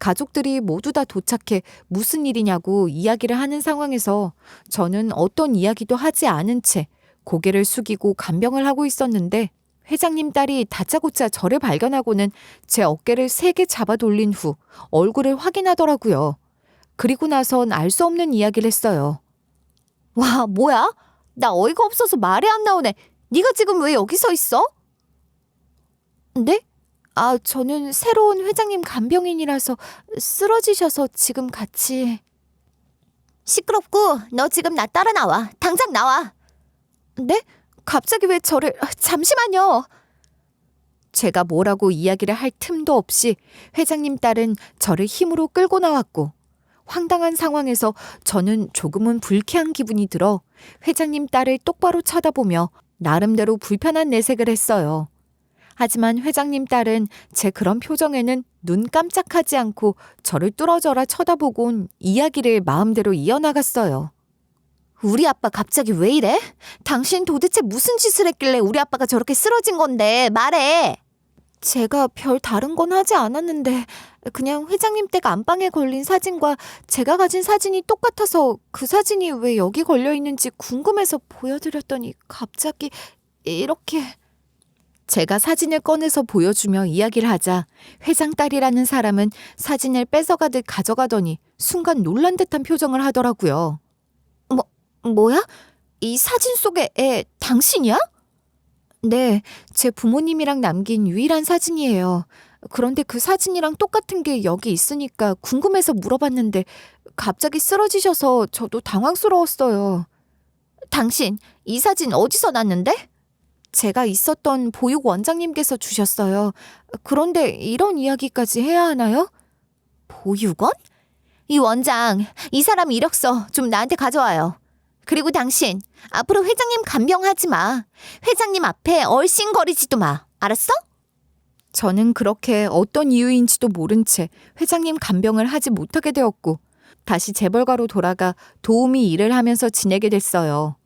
가족들이 모두 다 도착해 무슨 일이냐고 이야기를 하는 상황에서 저는 어떤 이야기도 하지 않은 채 고개를 숙이고 간병을 하고 있었는데 회장님 딸이 다짜고짜 저를 발견하고는 제 어깨를 세게 잡아 돌린 후 얼굴을 확인하더라고요. 그리고 나선 알 수 없는 이야기를 했어요. 와, 뭐야? 나 어이가 없어서 말이 안 나오네. 네가 지금 왜 여기 서 있어? 네? 저는 새로운 회장님 간병인이라서 쓰러지셔서 지금 같이. 시끄럽고 너 지금 나 따라 나와. 당장 나와. 네? 갑자기 왜 저를... 잠시만요. 제가 뭐라고 이야기를 할 틈도 없이 회장님 딸은 저를 힘으로 끌고 나왔고 황당한 상황에서 저는 조금은 불쾌한 기분이 들어 회장님 딸을 똑바로 쳐다보며 나름대로 불편한 내색을 했어요. 하지만 회장님 딸은 제 그런 표정에는 눈 깜짝하지 않고 저를 뚫어져라 쳐다보곤 이야기를 마음대로 이어나갔어요. 우리 아빠 갑자기 왜 이래? 당신 도대체 무슨 짓을 했길래 우리 아빠가 저렇게 쓰러진 건데 말해. 제가 별 다른 건 하지 않았는데 그냥 회장님 댁 안방에 걸린 사진과 제가 가진 사진이 똑같아서 그 사진이 왜 여기 걸려 있는지 궁금해서 보여드렸더니 갑자기 이렇게... 제가 사진을 꺼내서 보여주며 이야기를 하자 회장 딸이라는 사람은 사진을 뺏어가듯 가져가더니 순간 놀란 듯한 표정을 하더라고요. 뭐야? 이 사진 속의 애 당신이야? 네, 제 부모님이랑 남긴 유일한 사진이에요. 그런데 그 사진이랑 똑같은 게 여기 있으니까 궁금해서 물어봤는데 갑자기 쓰러지셔서 저도 당황스러웠어요. 당신, 이 사진 어디서 났는데? 제가 있었던 보육 원장님께서 주셨어요. 그런데 이런 이야기까지 해야 하나요? 보육원? 이 원장, 이 사람 이력서 좀 나한테 가져와요. 그리고 당신, 앞으로 회장님 간병하지 마. 회장님 앞에 얼씬거리지도 마. 알았어? 저는 그렇게 어떤 이유인지도 모른 채 회장님 간병을 하지 못하게 되었고 다시 재벌가로 돌아가 도우미 일을 하면서 지내게 됐어요.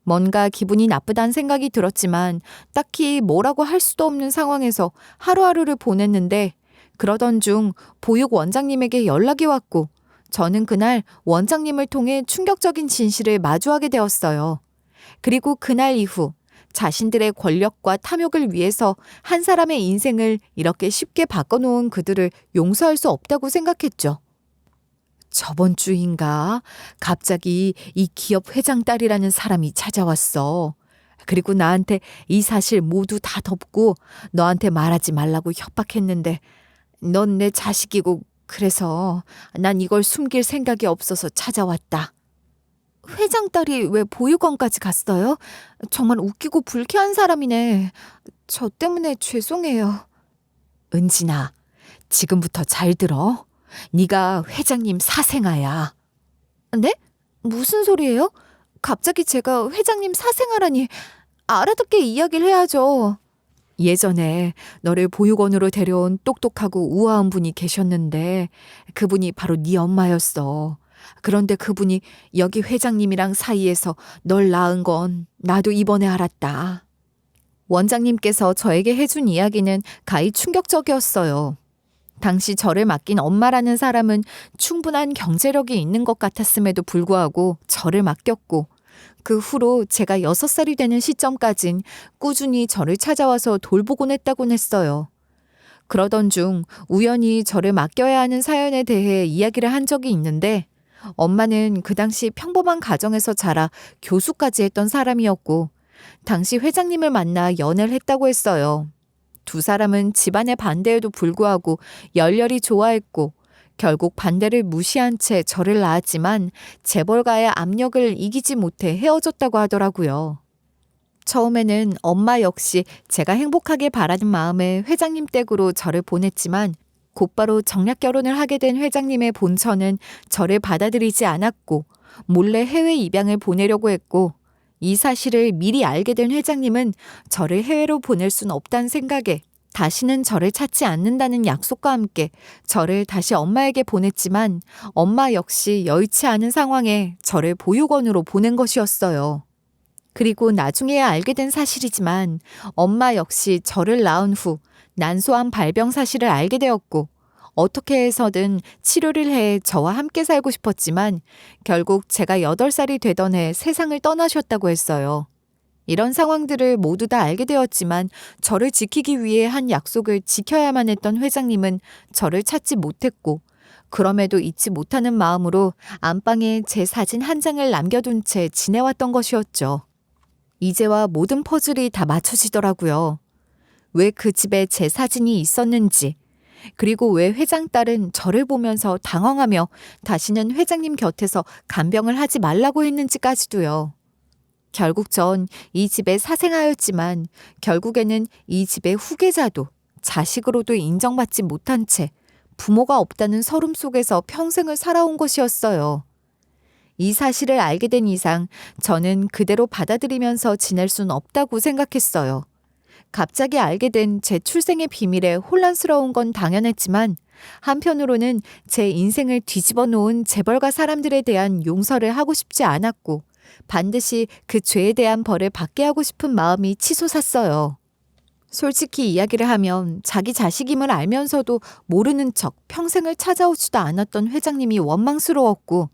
뭔가 기분이 나쁘다는 생각이 들었지만 딱히 뭐라고 할 수도 없는 상황에서 하루하루를 보냈는데 그러던 중 보육 원장님에게 연락이 왔고 저는 그날 원장님을 통해 충격적인 진실을 마주하게 되었어요. 그리고 그날 이후 자신들의 권력과 탐욕을 위해서 한 사람의 인생을 이렇게 쉽게 바꿔놓은 그들을 용서할 수 없다고 생각했죠. 저번 주인가 갑자기 이 기업 회장 딸이라는 사람이 찾아왔어. 그리고 나한테 이 사실 모두 다 덮고 너한테 말하지 말라고 협박했는데 넌 내 자식이고 그래서 난 이걸 숨길 생각이 없어서 찾아왔다. 회장 딸이 왜 보육원까지 갔어요? 정말 웃기고 불쾌한 사람이네. 저 때문에 죄송해요. 은진아, 지금부터 잘 들어. 네가 회장님 사생아야. 네? 무슨 소리예요? 갑자기 제가 회장님 사생아라니. 알아듣게 이야기를 해야죠. 예전에 너를 보육원으로 데려온 똑똑하고 우아한 분이 계셨는데 그분이 바로 네 엄마였어. 그런데 그분이 여기 회장님이랑 사이에서 널 낳은 건 나도 이번에 알았다. 원장님께서 저에게 해준 이야기는 가히 충격적이었어요. 당시 저를 맡긴 엄마라는 사람은 충분한 경제력이 있는 것 같았음에도 불구하고 저를 맡겼고 그 후로 제가 6살이 되는 시점까진 꾸준히 저를 찾아와서 돌보곤 했다곤 했어요. 그러던 중 우연히 저를 맡겨야 하는 사연에 대해 이야기를 한 적이 있는데 엄마는 그 당시 평범한 가정에서 자라 교수까지 했던 사람이었고 당시 회장님을 만나 연애를 했다고 했어요. 두 사람은 집안의 반대에도 불구하고 열렬히 좋아했고 결국 반대를 무시한 채 저를 낳았지만 재벌가의 압력을 이기지 못해 헤어졌다고 하더라고요. 처음에는 엄마 역시 제가 행복하게 바라는 마음에 회장님 댁으로 저를 보냈지만 곧바로 정략 결혼을 하게 된 회장님의 본처는 저를 받아들이지 않았고 몰래 해외 입양을 보내려고 했고 이 사실을 미리 알게 된 회장님은 저를 해외로 보낼 순 없다는 생각에 다시는 저를 찾지 않는다는 약속과 함께 저를 다시 엄마에게 보냈지만 엄마 역시 여의치 않은 상황에 저를 보육원으로 보낸 것이었어요. 그리고 나중에야 알게 된 사실이지만 엄마 역시 저를 낳은 후 난소암 발병 사실을 알게 되었고 어떻게 해서든 치료를 해 저와 함께 살고 싶었지만 결국 제가 8살이 되던 해 세상을 떠나셨다고 했어요. 이런 상황들을 모두 다 알게 되었지만 저를 지키기 위해 한 약속을 지켜야만 했던 회장님은 저를 찾지 못했고 그럼에도 잊지 못하는 마음으로 안방에 제 사진 한 장을 남겨둔 채 지내왔던 것이었죠. 이제와 모든 퍼즐이 다 맞춰지더라고요. 왜 그 집에 제 사진이 있었는지, 그리고 왜 회장 딸은 저를 보면서 당황하며 다시는 회장님 곁에서 간병을 하지 말라고 했는지까지도요. 결국 전 이 집에 사생하였지만 결국에는 이 집의 후계자도 자식으로도 인정받지 못한 채 부모가 없다는 서름 속에서 평생을 살아온 것이었어요. 이 사실을 알게 된 이상 저는 그대로 받아들이면서 지낼 순 없다고 생각했어요. 갑자기 알게 된 제 출생의 비밀에 혼란스러운 건 당연했지만 한편으로는 제 인생을 뒤집어 놓은 재벌가 사람들에 대한 용서를 하고 싶지 않았고 반드시 그 죄에 대한 벌을 받게 하고 싶은 마음이 치솟았어요. 솔직히 이야기를 하면 자기 자식임을 알면서도 모르는 척 평생을 찾아오지도 않았던 회장님이 원망스러웠고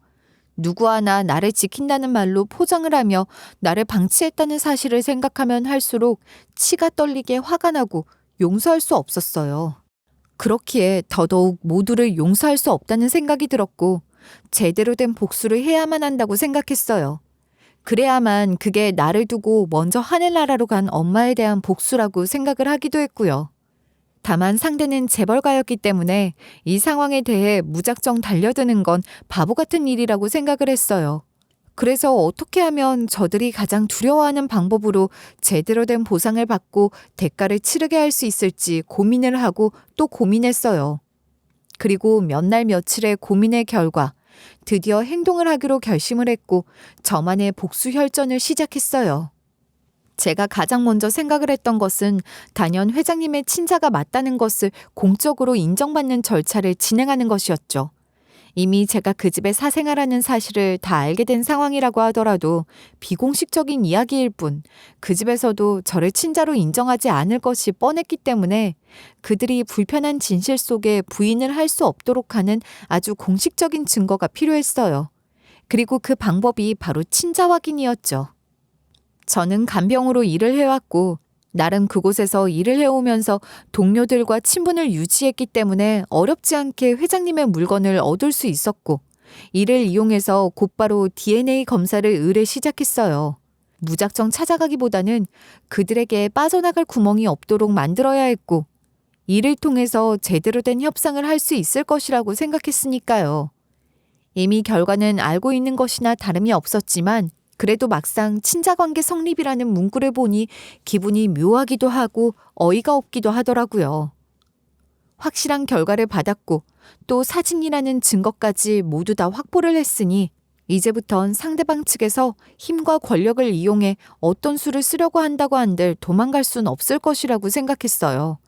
누구 하나 나를 지킨다는 말로 포장을 하며 나를 방치했다는 사실을 생각하면 할수록 치가 떨리게 화가 나고 용서할 수 없었어요. 그렇기에 더더욱 모두를 용서할 수 없다는 생각이 들었고 제대로 된 복수를 해야만 한다고 생각했어요. 그래야만 그게 나를 두고 먼저 하늘나라로 간 엄마에 대한 복수라고 생각을 하기도 했고요. 다만 상대는 재벌가였기 때문에 이 상황에 대해 무작정 달려드는 건 바보 같은 일이라고 생각을 했어요. 그래서 어떻게 하면 저들이 가장 두려워하는 방법으로 제대로 된 보상을 받고 대가를 치르게 할 수 있을지 고민을 하고 또 고민했어요. 그리고 몇 날 며칠의 고민의 결과 드디어 행동을 하기로 결심을 했고 저만의 복수 혈전을 시작했어요. 제가 가장 먼저 생각을 했던 것은 단연 회장님의 친자가 맞다는 것을 공적으로 인정받는 절차를 진행하는 것이었죠. 이미 제가 그 집에 사생활하는 사실을 다 알게 된 상황이라고 하더라도 비공식적인 이야기일 뿐 그 집에서도 저를 친자로 인정하지 않을 것이 뻔했기 때문에 그들이 불편한 진실 속에 부인을 할 수 없도록 하는 아주 공식적인 증거가 필요했어요. 그리고 그 방법이 바로 친자 확인이었죠. 저는 간병으로 일을 해왔고 나름 그곳에서 일을 해오면서 동료들과 친분을 유지했기 때문에 어렵지 않게 회장님의 물건을 얻을 수 있었고 이를 이용해서 곧바로 DNA 검사를 의뢰 시작했어요. 무작정 찾아가기보다는 그들에게 빠져나갈 구멍이 없도록 만들어야 했고 이를 통해서 제대로 된 협상을 할 수 있을 것이라고 생각했으니까요. 이미 결과는 알고 있는 것이나 다름이 없었지만 그래도 막상 친자관계 성립이라는 문구를 보니 기분이 묘하기도 하고 어이가 없기도 하더라고요. 확실한 결과를 받았고 또 사진이라는 증거까지 모두 다 확보를 했으니 이제부턴 상대방 측에서 힘과 권력을 이용해 어떤 수를 쓰려고 한다고 한들 도망갈 순 없을 것이라고 생각했어요.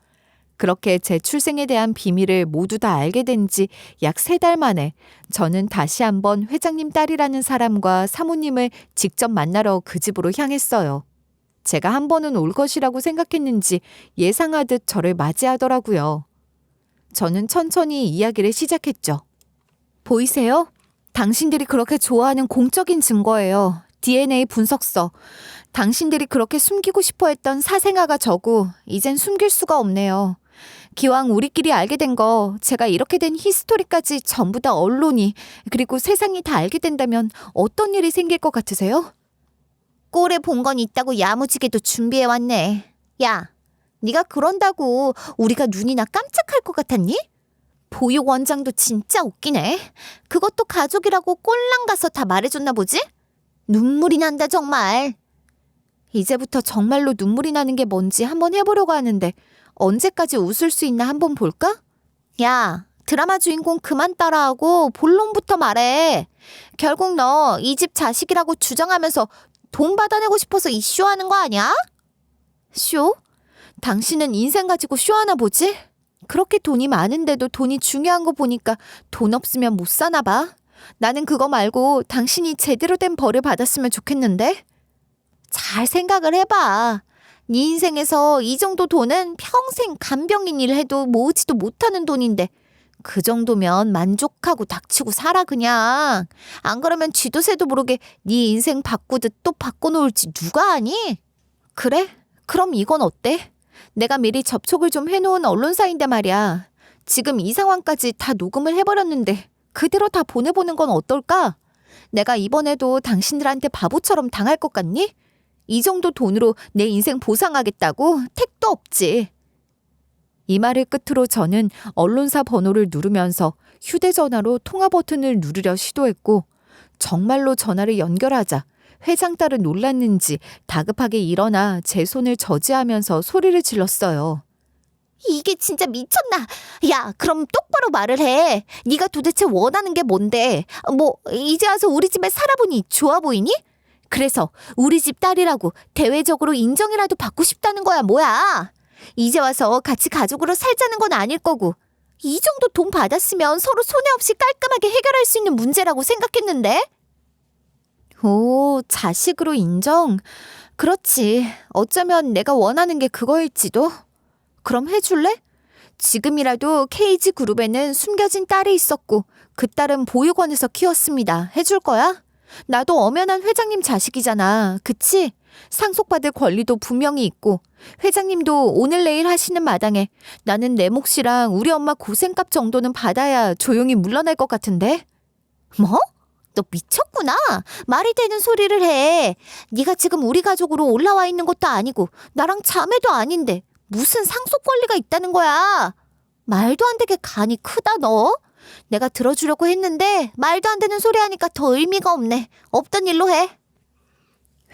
그렇게 제 출생에 대한 비밀을 모두 다 알게 된 지 약 3달 만에 저는 다시 한번 회장님 딸이라는 사람과 사모님을 직접 만나러 그 집으로 향했어요. 제가 한 번은 올 것이라고 생각했는지 예상하듯 저를 맞이하더라고요. 저는 천천히 이야기를 시작했죠. 보이세요? 당신들이 그렇게 좋아하는 공적인 증거예요. DNA 분석서. 당신들이 그렇게 숨기고 싶어 했던 사생아가 저고 이젠 숨길 수가 없네요. 기왕 우리끼리 알게 된 거 제가 이렇게 된 히스토리까지 전부 다 언론이 그리고 세상이 다 알게 된다면 어떤 일이 생길 것 같으세요? 꼴에 본 건 있다고 야무지게도 준비해왔네. 야, 네가 그런다고 우리가 눈이나 깜짝할 것 같았니? 보육 원장도 진짜 웃기네. 그것도 가족이라고 꼴랑 가서 다 말해줬나 보지? 눈물이 난다 정말. 이제부터 정말로 눈물이 나는 게 뭔지 한번 해보려고 하는데 언제까지 웃을 수 있나 한번 볼까? 야, 드라마 주인공 그만 따라하고 본론부터 말해. 결국 너 이 집 자식이라고 주장하면서 돈 받아내고 싶어서 이 쇼하는 거 아니야? 쇼? 당신은 인생 가지고 쇼하나 보지? 그렇게 돈이 많은데도 돈이 중요한 거 보니까 돈 없으면 못 사나 봐. 나는 그거 말고 당신이 제대로 된 벌을 받았으면 좋겠는데? 잘 생각을 해봐. 네 인생에서 이 정도 돈은 평생 간병인 일 해도 모으지도 못하는 돈인데 그 정도면 만족하고 닥치고 살아 그냥. 안 그러면 쥐도 새도 모르게 네 인생 바꾸듯 또 바꿔놓을지 누가 아니? 그래? 그럼 이건 어때? 내가 미리 접촉을 좀 해놓은 언론사인데 말이야. 지금 이 상황까지 다 녹음을 해버렸는데 그대로 다 보내보는 건 어떨까? 내가 이번에도 당신들한테 바보처럼 당할 것 같니? 이 정도 돈으로 내 인생 보상하겠다고? 택도 없지. 이 말을 끝으로 저는 언론사 번호를 누르면서 휴대전화로 통화 버튼을 누르려 시도했고 정말로 전화를 연결하자 회장 딸은 놀랐는지 다급하게 일어나 제 손을 저지하면서 소리를 질렀어요. 이게 진짜 미쳤나? 야, 그럼 똑바로 말을 해. 네가 도대체 원하는 게 뭔데? 뭐 이제 와서 우리 집에 살아보니 좋아 보이니? 그래서 우리 집 딸이라고 대외적으로 인정이라도 받고 싶다는 거야 뭐야? 이제 와서 같이 가족으로 살자는 건 아닐 거고 이 정도 돈 받았으면 서로 손해 없이 깔끔하게 해결할 수 있는 문제라고 생각했는데? 오, 자식으로 인정? 그렇지. 어쩌면 내가 원하는 게 그거일지도. 그럼 해줄래? 지금이라도 KG 그룹에는 숨겨진 딸이 있었고 그 딸은 보육원에서 키웠습니다. 해줄 거야? 나도 엄연한 회장님 자식이잖아. 그치? 상속받을 권리도 분명히 있고 회장님도 오늘 내일 하시는 마당에 나는 내 몫이랑 우리 엄마 고생값 정도는 받아야 조용히 물러날 것 같은데? 뭐? 너 미쳤구나. 말이 되는 소리를 해. 네가 지금 우리 가족으로 올라와 있는 것도 아니고 나랑 자매도 아닌데 무슨 상속 권리가 있다는 거야. 말도 안 되게 간이 크다 너. 내가 들어주려고 했는데 말도 안 되는 소리 하니까 더 의미가 없네. 없던 일로 해.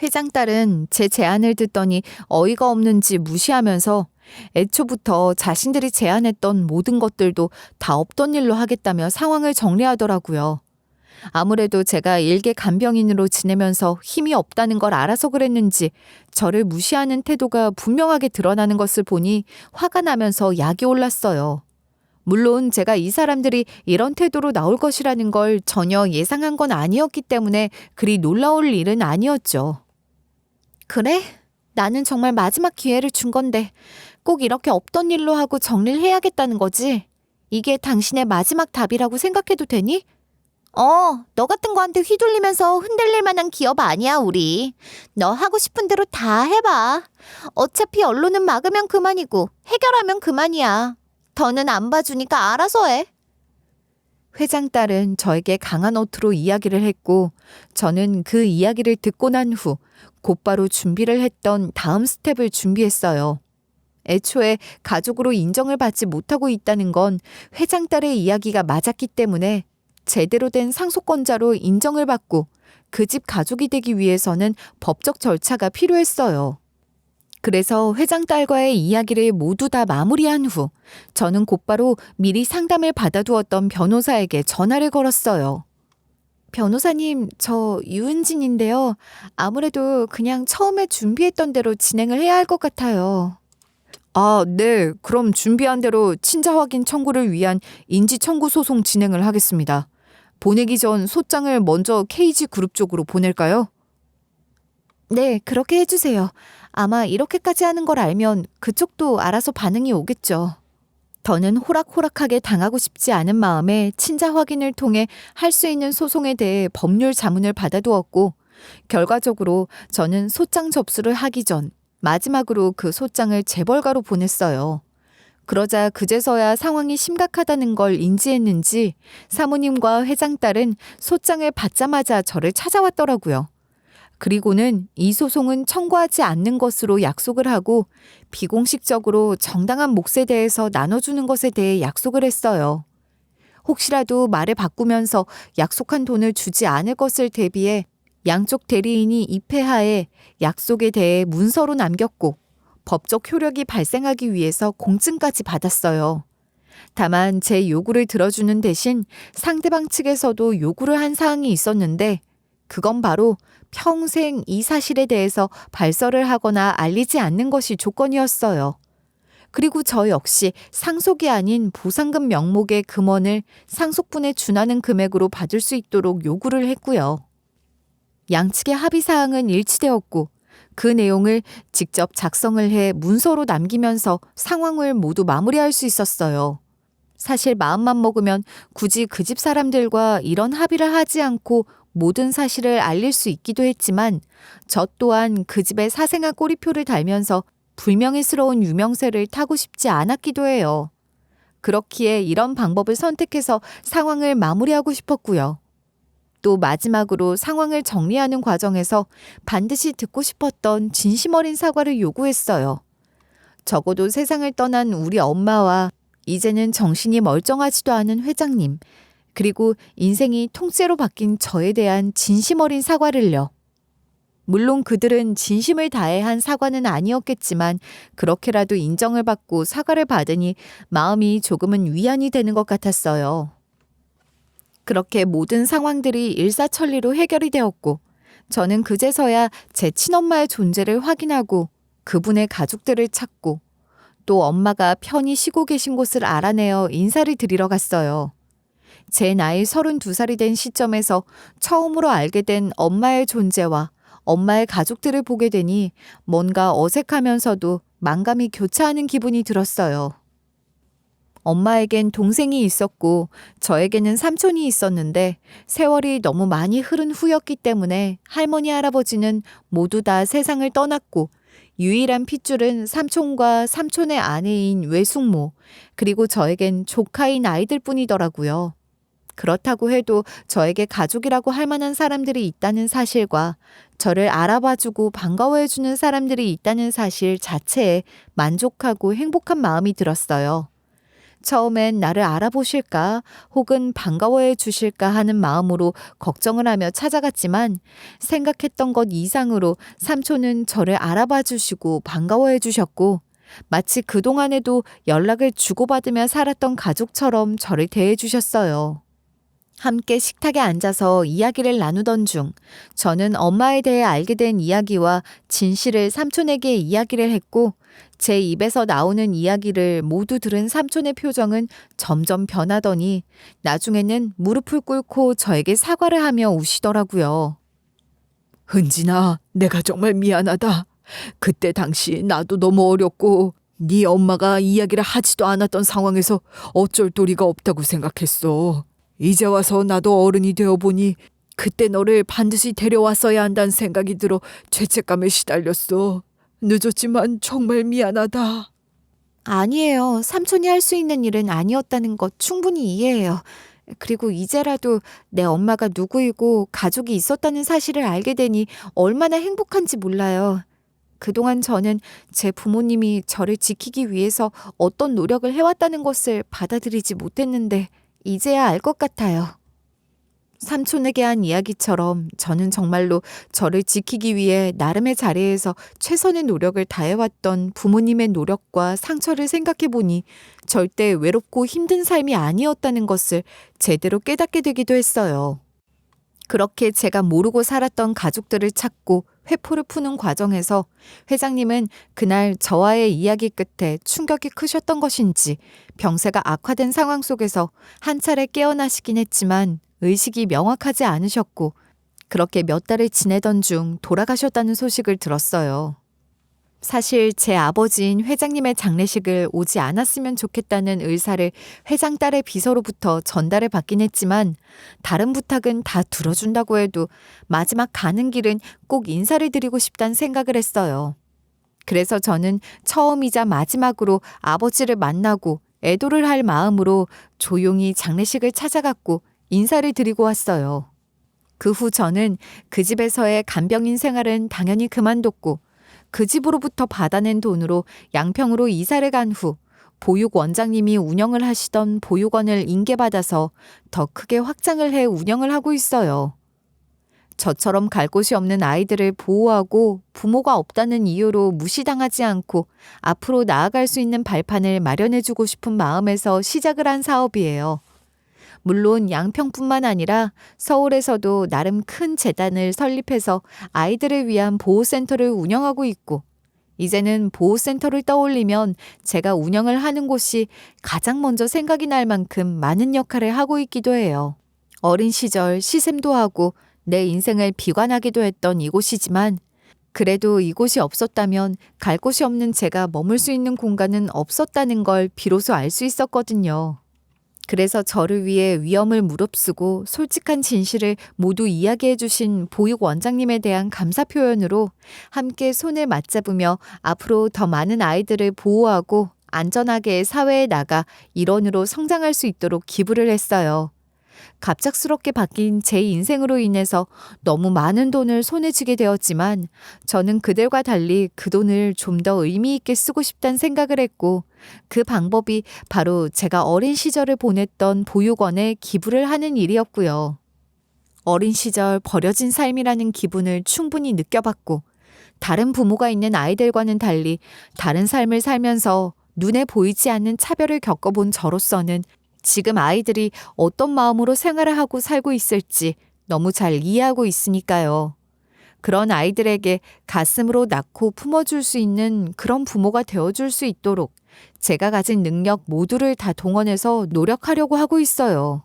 회장 딸은 제 제안을 듣더니 어이가 없는지 무시하면서 애초부터 자신들이 제안했던 모든 것들도 다 없던 일로 하겠다며 상황을 정리하더라고요. 아무래도 제가 일개 간병인으로 지내면서 힘이 없다는 걸 알아서 그랬는지 저를 무시하는 태도가 분명하게 드러나는 것을 보니 화가 나면서 약이 올랐어요. 물론 제가 이 사람들이 이런 태도로 나올 것이라는 걸 전혀 예상한 건 아니었기 때문에 그리 놀라울 일은 아니었죠. 그래? 나는 정말 마지막 기회를 준 건데 꼭 이렇게 없던 일로 하고 정리를 해야겠다는 거지? 이게 당신의 마지막 답이라고 생각해도 되니? 너 같은 거한테 휘둘리면서 흔들릴 만한 기업 아니야, 우리. 너 하고 싶은 대로 다 해봐. 어차피 언론은 막으면 그만이고 해결하면 그만이야. 더는 안 봐주니까 알아서 해. 회장 딸은 저에게 강한 어투로 이야기를 했고 저는 그 이야기를 듣고 난 후 곧바로 준비를 했던 다음 스텝을 준비했어요. 애초에 가족으로 인정을 받지 못하고 있다는 건 회장 딸의 이야기가 맞았기 때문에 제대로 된 상속권자로 인정을 받고 그 집 가족이 되기 위해서는 법적 절차가 필요했어요. 그래서 회장 딸과의 이야기를 모두 다 마무리한 후 저는 곧바로 미리 상담을 받아두었던 변호사에게 전화를 걸었어요. 변호사님, 저 유은진인데요. 아무래도 그냥 처음에 준비했던 대로 진행을 해야 할 것 같아요. 아, 네. 그럼 준비한 대로 친자 확인 청구를 위한 인지 청구 소송 진행을 하겠습니다. 보내기 전 소장을 먼저 KG 그룹 쪽으로 보낼까요? 네, 그렇게 해주세요. 아마 이렇게까지 하는 걸 알면 그쪽도 알아서 반응이 오겠죠. 더는 호락호락하게 당하고 싶지 않은 마음에 친자 확인을 통해 할 수 있는 소송에 대해 법률 자문을 받아두었고, 결과적으로 저는 소장 접수를 하기 전 마지막으로 그 소장을 재벌가로 보냈어요. 그러자 그제서야 상황이 심각하다는 걸 인지했는지 사모님과 회장 딸은 소장을 받자마자 저를 찾아왔더라고요. 그리고는 이 소송은 청구하지 않는 것으로 약속을 하고 비공식적으로 정당한 몫에 대해서 나눠주는 것에 대해 약속을 했어요. 혹시라도 말을 바꾸면서 약속한 돈을 주지 않을 것을 대비해 양쪽 대리인이 입회하에 약속에 대해 문서로 남겼고 법적 효력이 발생하기 위해서 공증까지 받았어요. 다만 제 요구를 들어주는 대신 상대방 측에서도 요구를 한 사항이 있었는데 그건 바로 평생 이 사실에 대해서 발설을 하거나 알리지 않는 것이 조건이었어요. 그리고 저 역시 상속이 아닌 보상금 명목의 금원을 상속분에 준하는 금액으로 받을 수 있도록 요구를 했고요. 양측의 합의사항은 일치되었고 그 내용을 직접 작성을 해 문서로 남기면서 상황을 모두 마무리할 수 있었어요. 사실 마음만 먹으면 굳이 그 집 사람들과 이런 합의를 하지 않고 모든 사실을 알릴 수 있기도 했지만 저 또한 그 집의 사생아 꼬리표를 달면서 불명예스러운 유명세를 타고 싶지 않았기도 해요. 그렇기에 이런 방법을 선택해서 상황을 마무리하고 싶었고요. 또 마지막으로 상황을 정리하는 과정에서 반드시 듣고 싶었던 진심 어린 사과를 요구했어요. 적어도 세상을 떠난 우리 엄마와 이제는 정신이 멀쩡하지도 않은 회장님, 그리고 인생이 통째로 바뀐 저에 대한 진심 어린 사과를요. 물론 그들은 진심을 다해 한 사과는 아니었겠지만 그렇게라도 인정을 받고 사과를 받으니 마음이 조금은 위안이 되는 것 같았어요. 그렇게 모든 상황들이 일사천리로 해결이 되었고 저는 그제서야 제 친엄마의 존재를 확인하고 그분의 가족들을 찾고 또 엄마가 편히 쉬고 계신 곳을 알아내어 인사를 드리러 갔어요. 제 나이 32살이 된 시점에서 처음으로 알게 된 엄마의 존재와 엄마의 가족들을 보게 되니 뭔가 어색하면서도 만감이 교차하는 기분이 들었어요. 엄마에겐 동생이 있었고 저에게는 삼촌이 있었는데 세월이 너무 많이 흐른 후였기 때문에 할머니 할아버지는 모두 다 세상을 떠났고 유일한 핏줄은 삼촌과 삼촌의 아내인 외숙모 그리고 저에겐 조카인 아이들뿐이더라고요. 그렇다고 해도 저에게 가족이라고 할 만한 사람들이 있다는 사실과 저를 알아봐주고 반가워해주는 사람들이 있다는 사실 자체에 만족하고 행복한 마음이 들었어요. 처음엔 나를 알아보실까 혹은 반가워해 주실까 하는 마음으로 걱정을 하며 찾아갔지만 생각했던 것 이상으로 삼촌은 저를 알아봐 주시고 반가워해 주셨고 마치 그동안에도 연락을 주고받으며 살았던 가족처럼 저를 대해 주셨어요. 함께 식탁에 앉아서 이야기를 나누던 중 저는 엄마에 대해 알게 된 이야기와 진실을 삼촌에게 이야기를 했고 제 입에서 나오는 이야기를 모두 들은 삼촌의 표정은 점점 변하더니 나중에는 무릎을 꿇고 저에게 사과를 하며 우시더라고요. 은진아, 내가 정말 미안하다. 그때 당시 나도 너무 어렸고 네 엄마가 이야기를 하지도 않았던 상황에서 어쩔 도리가 없다고 생각했어. 이제 와서 나도 어른이 되어보니 그때 너를 반드시 데려왔어야 한다는 생각이 들어 죄책감에 시달렸어. 늦었지만 정말 미안하다. 아니에요. 삼촌이 할 수 있는 일은 아니었다는 것 충분히 이해해요. 그리고 이제라도 내 엄마가 누구이고 가족이 있었다는 사실을 알게 되니 얼마나 행복한지 몰라요. 그동안 저는 제 부모님이 저를 지키기 위해서 어떤 노력을 해왔다는 것을 받아들이지 못했는데 이제야 알 것 같아요. 삼촌에게 한 이야기처럼 저는 정말로 저를 지키기 위해 나름의 자리에서 최선의 노력을 다해왔던 부모님의 노력과 상처를 생각해보니 절대 외롭고 힘든 삶이 아니었다는 것을 제대로 깨닫게 되기도 했어요. 그렇게 제가 모르고 살았던 가족들을 찾고 회포를 푸는 과정에서 회장님은 그날 저와의 이야기 끝에 충격이 크셨던 것인지 병세가 악화된 상황 속에서 한 차례 깨어나시긴 했지만 의식이 명확하지 않으셨고 그렇게 몇 달을 지내던 중 돌아가셨다는 소식을 들었어요. 사실 제 아버지인 회장님의 장례식을 오지 않았으면 좋겠다는 의사를 회장 딸의 비서로부터 전달을 받긴 했지만 다른 부탁은 다 들어준다고 해도 마지막 가는 길은 꼭 인사를 드리고 싶다는 생각을 했어요. 그래서 저는 처음이자 마지막으로 아버지를 만나고 애도를 할 마음으로 조용히 장례식을 찾아갔고 인사를 드리고 왔어요. 그 후 저는 그 집에서의 간병인 생활은 당연히 그만뒀고 그 집으로부터 받아낸 돈으로 양평으로 이사를 간 후 보육 원장님이 운영을 하시던 보육원을 인계받아서 더 크게 확장을 해 운영을 하고 있어요. 저처럼 갈 곳이 없는 아이들을 보호하고 부모가 없다는 이유로 무시당하지 않고 앞으로 나아갈 수 있는 발판을 마련해주고 싶은 마음에서 시작을 한 사업이에요. 물론 양평뿐만 아니라 서울에서도 나름 큰 재단을 설립해서 아이들을 위한 보호센터를 운영하고 있고 이제는 보호센터를 떠올리면 제가 운영을 하는 곳이 가장 먼저 생각이 날 만큼 많은 역할을 하고 있기도 해요. 어린 시절 시샘도 하고 내 인생을 비관하기도 했던 이곳이지만 그래도 이곳이 없었다면 갈 곳이 없는 제가 머물 수 있는 공간은 없었다는 걸 비로소 알 수 있었거든요. 그래서 저를 위해 위험을 무릅쓰고 솔직한 진실을 모두 이야기해 주신 보육 원장님에 대한 감사 표현으로 함께 손을 맞잡으며 앞으로 더 많은 아이들을 보호하고 안전하게 사회에 나가 일원으로 성장할 수 있도록 기부를 했어요. 갑작스럽게 바뀐 제 인생으로 인해서 너무 많은 돈을 손에 쥐게 되었지만 저는 그들과 달리 그 돈을 좀 더 의미 있게 쓰고 싶다는 생각을 했고 그 방법이 바로 제가 어린 시절을 보냈던 보육원에 기부를 하는 일이었고요. 어린 시절 버려진 삶이라는 기분을 충분히 느껴봤고 다른 부모가 있는 아이들과는 달리 다른 삶을 살면서 눈에 보이지 않는 차별을 겪어본 저로서는 지금 아이들이 어떤 마음으로 생활을 하고 살고 있을지 너무 잘 이해하고 있으니까요. 그런 아이들에게 가슴으로 낳고 품어줄 수 있는 그런 부모가 되어줄 수 있도록 제가 가진 능력 모두를 다 동원해서 노력하려고 하고 있어요.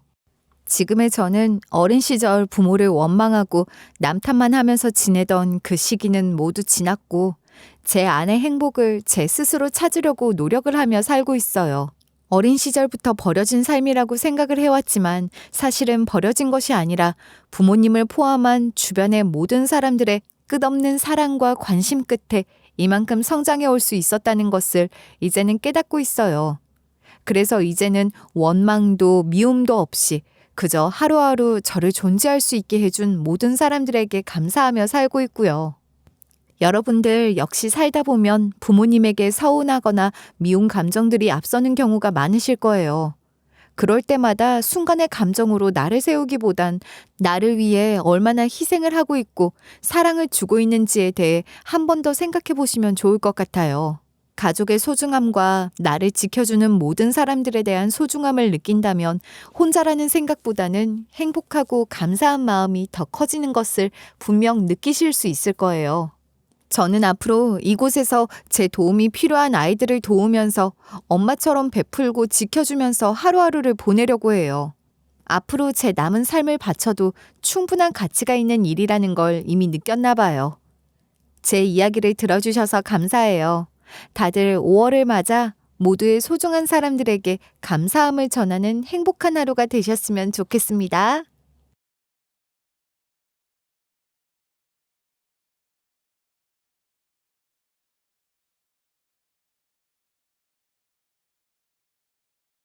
지금의 저는 어린 시절 부모를 원망하고 남탓만 하면서 지내던 그 시기는 모두 지났고 제 안의 행복을 제 스스로 찾으려고 노력을 하며 살고 있어요. 어린 시절부터 버려진 삶이라고 생각을 해왔지만 사실은 버려진 것이 아니라 부모님을 포함한 주변의 모든 사람들의 끝없는 사랑과 관심 끝에 이만큼 성장해 올 수 있었다는 것을 이제는 깨닫고 있어요. 그래서 이제는 원망도 미움도 없이 그저 하루하루 저를 존재할 수 있게 해준 모든 사람들에게 감사하며 살고 있고요. 여러분들 역시 살다 보면 부모님에게 서운하거나 미운 감정들이 앞서는 경우가 많으실 거예요. 그럴 때마다 순간의 감정으로 나를 세우기보단 나를 위해 얼마나 희생을 하고 있고 사랑을 주고 있는지에 대해 한 번 더 생각해 보시면 좋을 것 같아요. 가족의 소중함과 나를 지켜주는 모든 사람들에 대한 소중함을 느낀다면 혼자라는 생각보다는 행복하고 감사한 마음이 더 커지는 것을 분명 느끼실 수 있을 거예요. 저는 앞으로 이곳에서 제 도움이 필요한 아이들을 도우면서 엄마처럼 베풀고 지켜주면서 하루하루를 보내려고 해요. 앞으로 제 남은 삶을 바쳐도 충분한 가치가 있는 일이라는 걸 이미 느꼈나 봐요. 제 이야기를 들어주셔서 감사해요. 다들 5월을 맞아 모두의 소중한 사람들에게 감사함을 전하는 행복한 하루가 되셨으면 좋겠습니다.